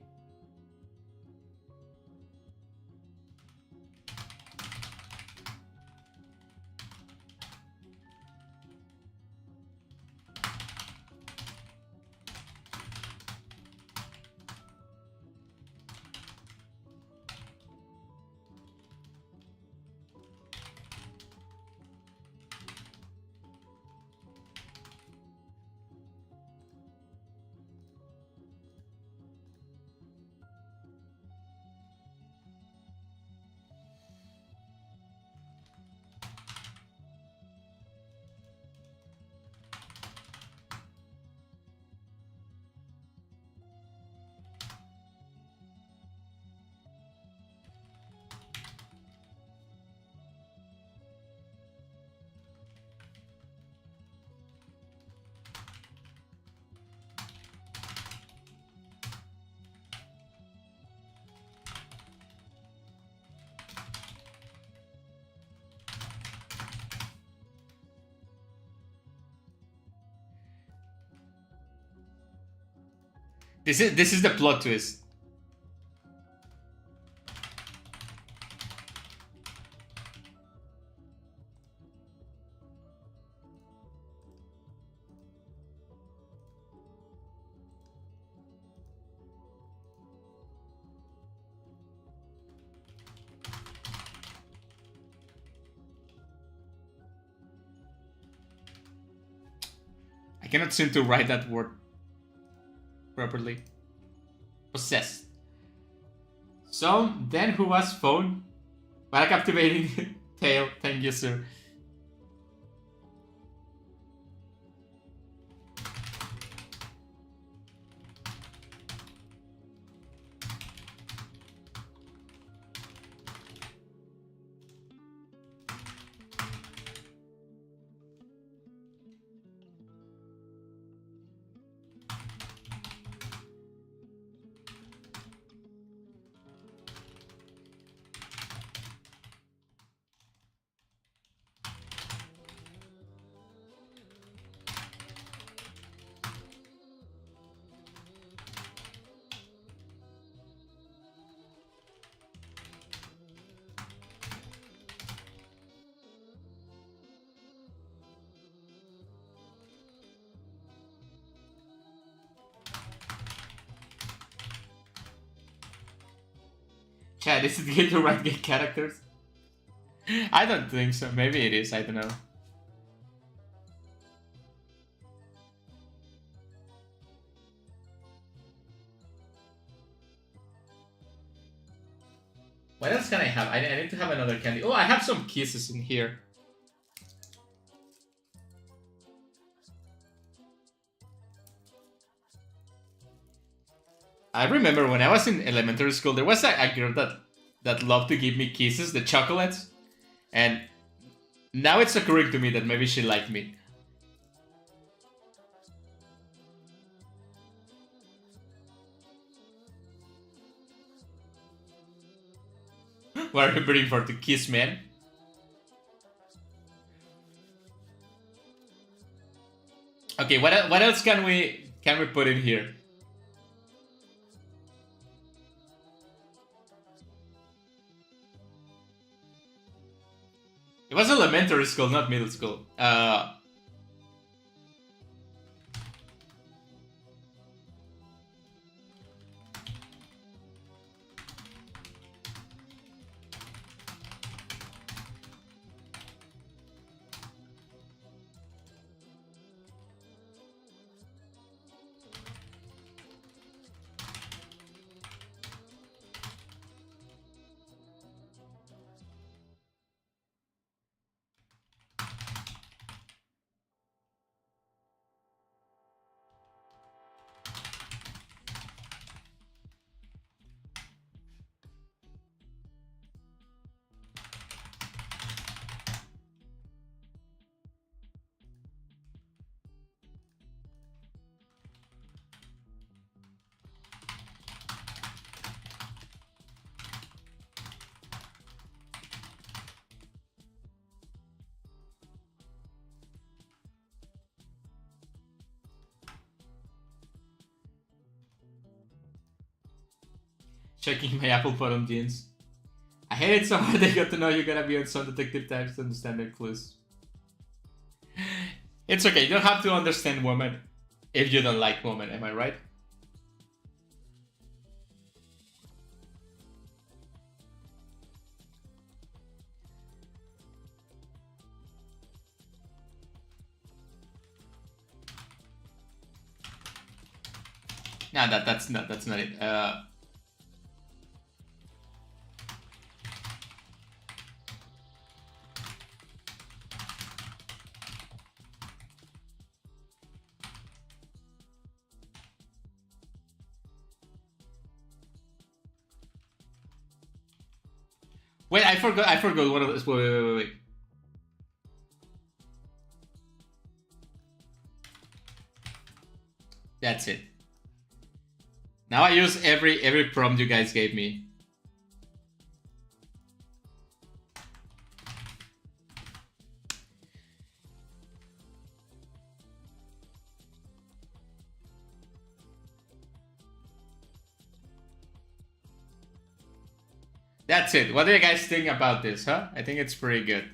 This is the plot twist. I cannot seem to write that word properly. Possessed. So, then who was phone? What a captivating tale. Thank you, sir. Chad, is it good to write gay characters? I don't think so. Maybe it is. I don't know. What else can I have? I need to have another candy. Oh, I have some kisses in here. I remember when I was in elementary school, there was a girl that loved to give me kisses, the chocolates. And now it's occurring to me that maybe she liked me. What are you breathing for? To kiss man? Okay, what else can we put in here? It was elementary school, not middle school. Checking my Apple bottom jeans. I hate it so hard I got to know you're gonna be on some detective types to understand their clues. It's okay, you don't have to understand women if you don't like women, am I right? No, that's not it. Wait, I forgot one of those. Wait. That's it. Now I use every prompt you guys gave me. That's it. What do you guys think about this, huh? I think it's pretty good.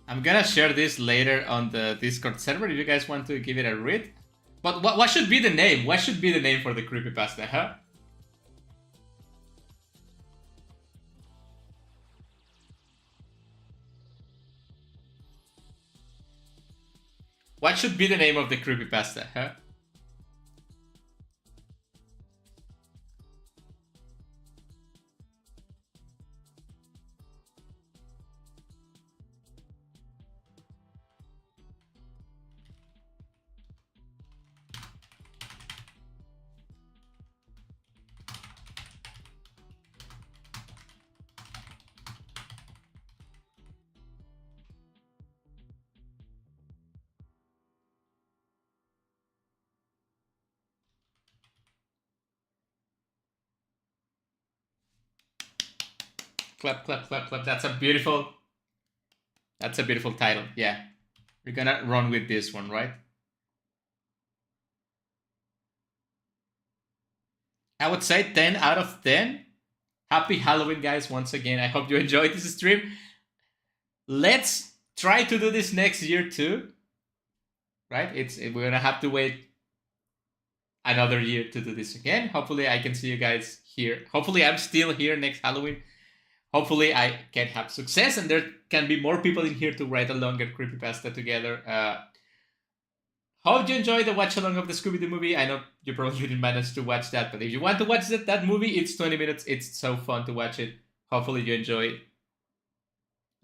I'm gonna share this later on the Discord server if you guys want to give it a read. But what should be the name? What should be the name for the creepypasta, huh? What should be the name of the creepypasta, huh? Clap, clap, clap, clap. That's a beautiful title. Yeah. We're gonna run with this one, right? I would say 10 out of 10. Happy Halloween, guys, once again. I hope you enjoyed this stream. Let's try to do this next year too. right? We're gonna have to wait another year to do this again. Hopefully, I can see you guys here. Hopefully, I'm still here next Halloween. Hopefully, I can have success and there can be more people in here to write along and creepypasta together. Hope you enjoy the watch along of the Scooby Doo movie. I know you probably didn't manage to watch that, but if you want to watch that movie, it's 20 minutes. It's so fun to watch it. Hopefully, you enjoy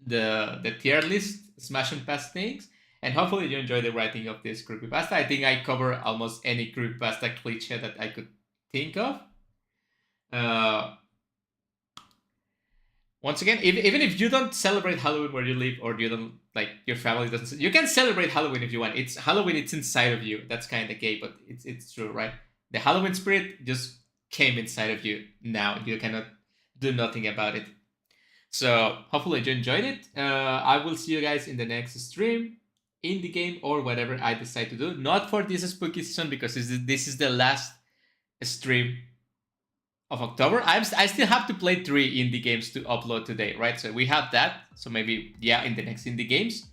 the tier list smash and pass things. And hopefully you enjoy the writing of this creepypasta. I think I cover almost any creepypasta cliche that I could think of. Once again, even if you don't celebrate Halloween where you live, or you don't, like, your family doesn't, you can celebrate Halloween if you want. It's Halloween, it's inside of you. That's kind of gay, but it's true, right? The Halloween spirit just came inside of you now. You cannot do nothing about it. So hopefully you enjoyed it. I will see you guys in the next stream, in the game, or whatever I decide to do. Not for this spooky season, because this is the last stream of October. I still have to play 3 indie games to upload today, right? So we have that. So maybe, yeah, in the next indie games.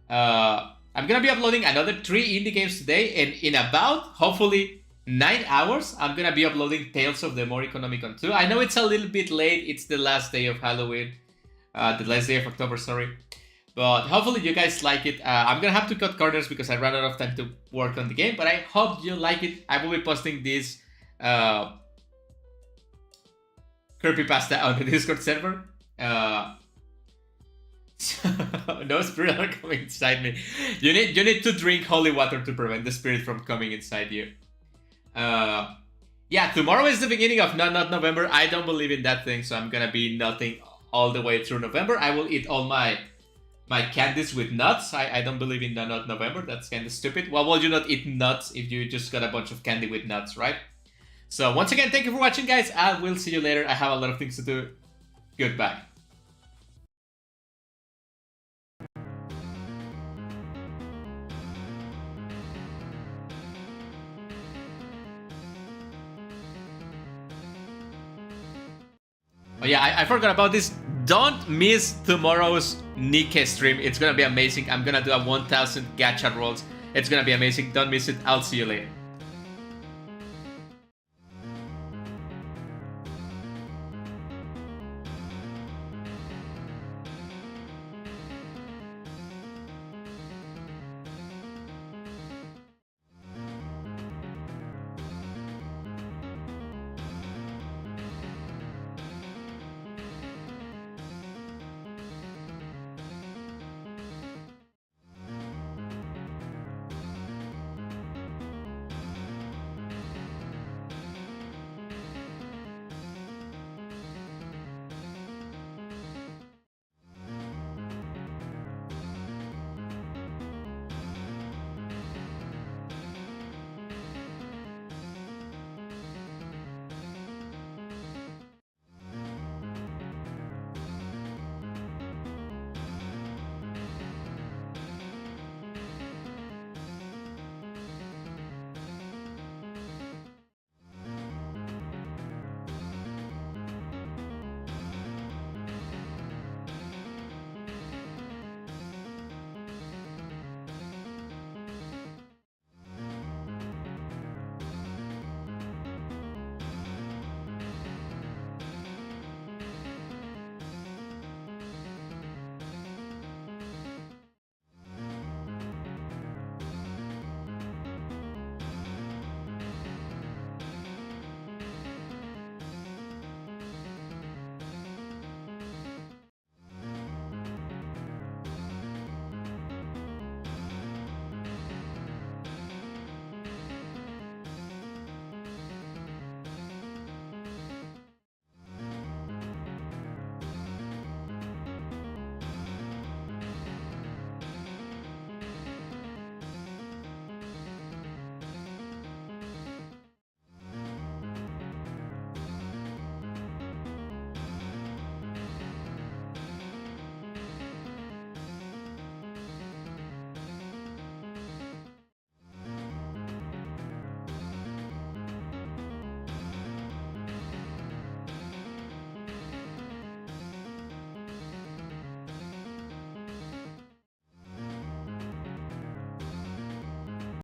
I'm gonna be uploading another 3 indie games today, and in about, hopefully, 9 hours, I'm gonna be uploading Tales of the Moricon 2. I know it's a little bit late. It's the last day of Halloween. The last day of October, sorry. But hopefully you guys like it. I'm gonna have to cut corners because I ran out of time to work on the game, but I hope you like it. I will be posting this creepypasta on the Discord server. No spirit are coming inside me. You need to drink holy water to prevent the spirit from coming inside you. Yeah, tomorrow is the beginning of not November. I don't believe in that thing, so I'm gonna be nutting all the way through November. I will eat all my candies with nuts. I don't believe in not November. That's kind of stupid. Why would you not eat nuts if you just got a bunch of candy with nuts, right? So once again, thank you for watching, guys. I will see you later. I have a lot of things to do. Goodbye. Oh yeah, I forgot about this. Don't miss tomorrow's Nikke stream. It's gonna be amazing. I'm gonna do a 1000 gacha rolls. It's gonna be amazing. Don't miss it. I'll see you later.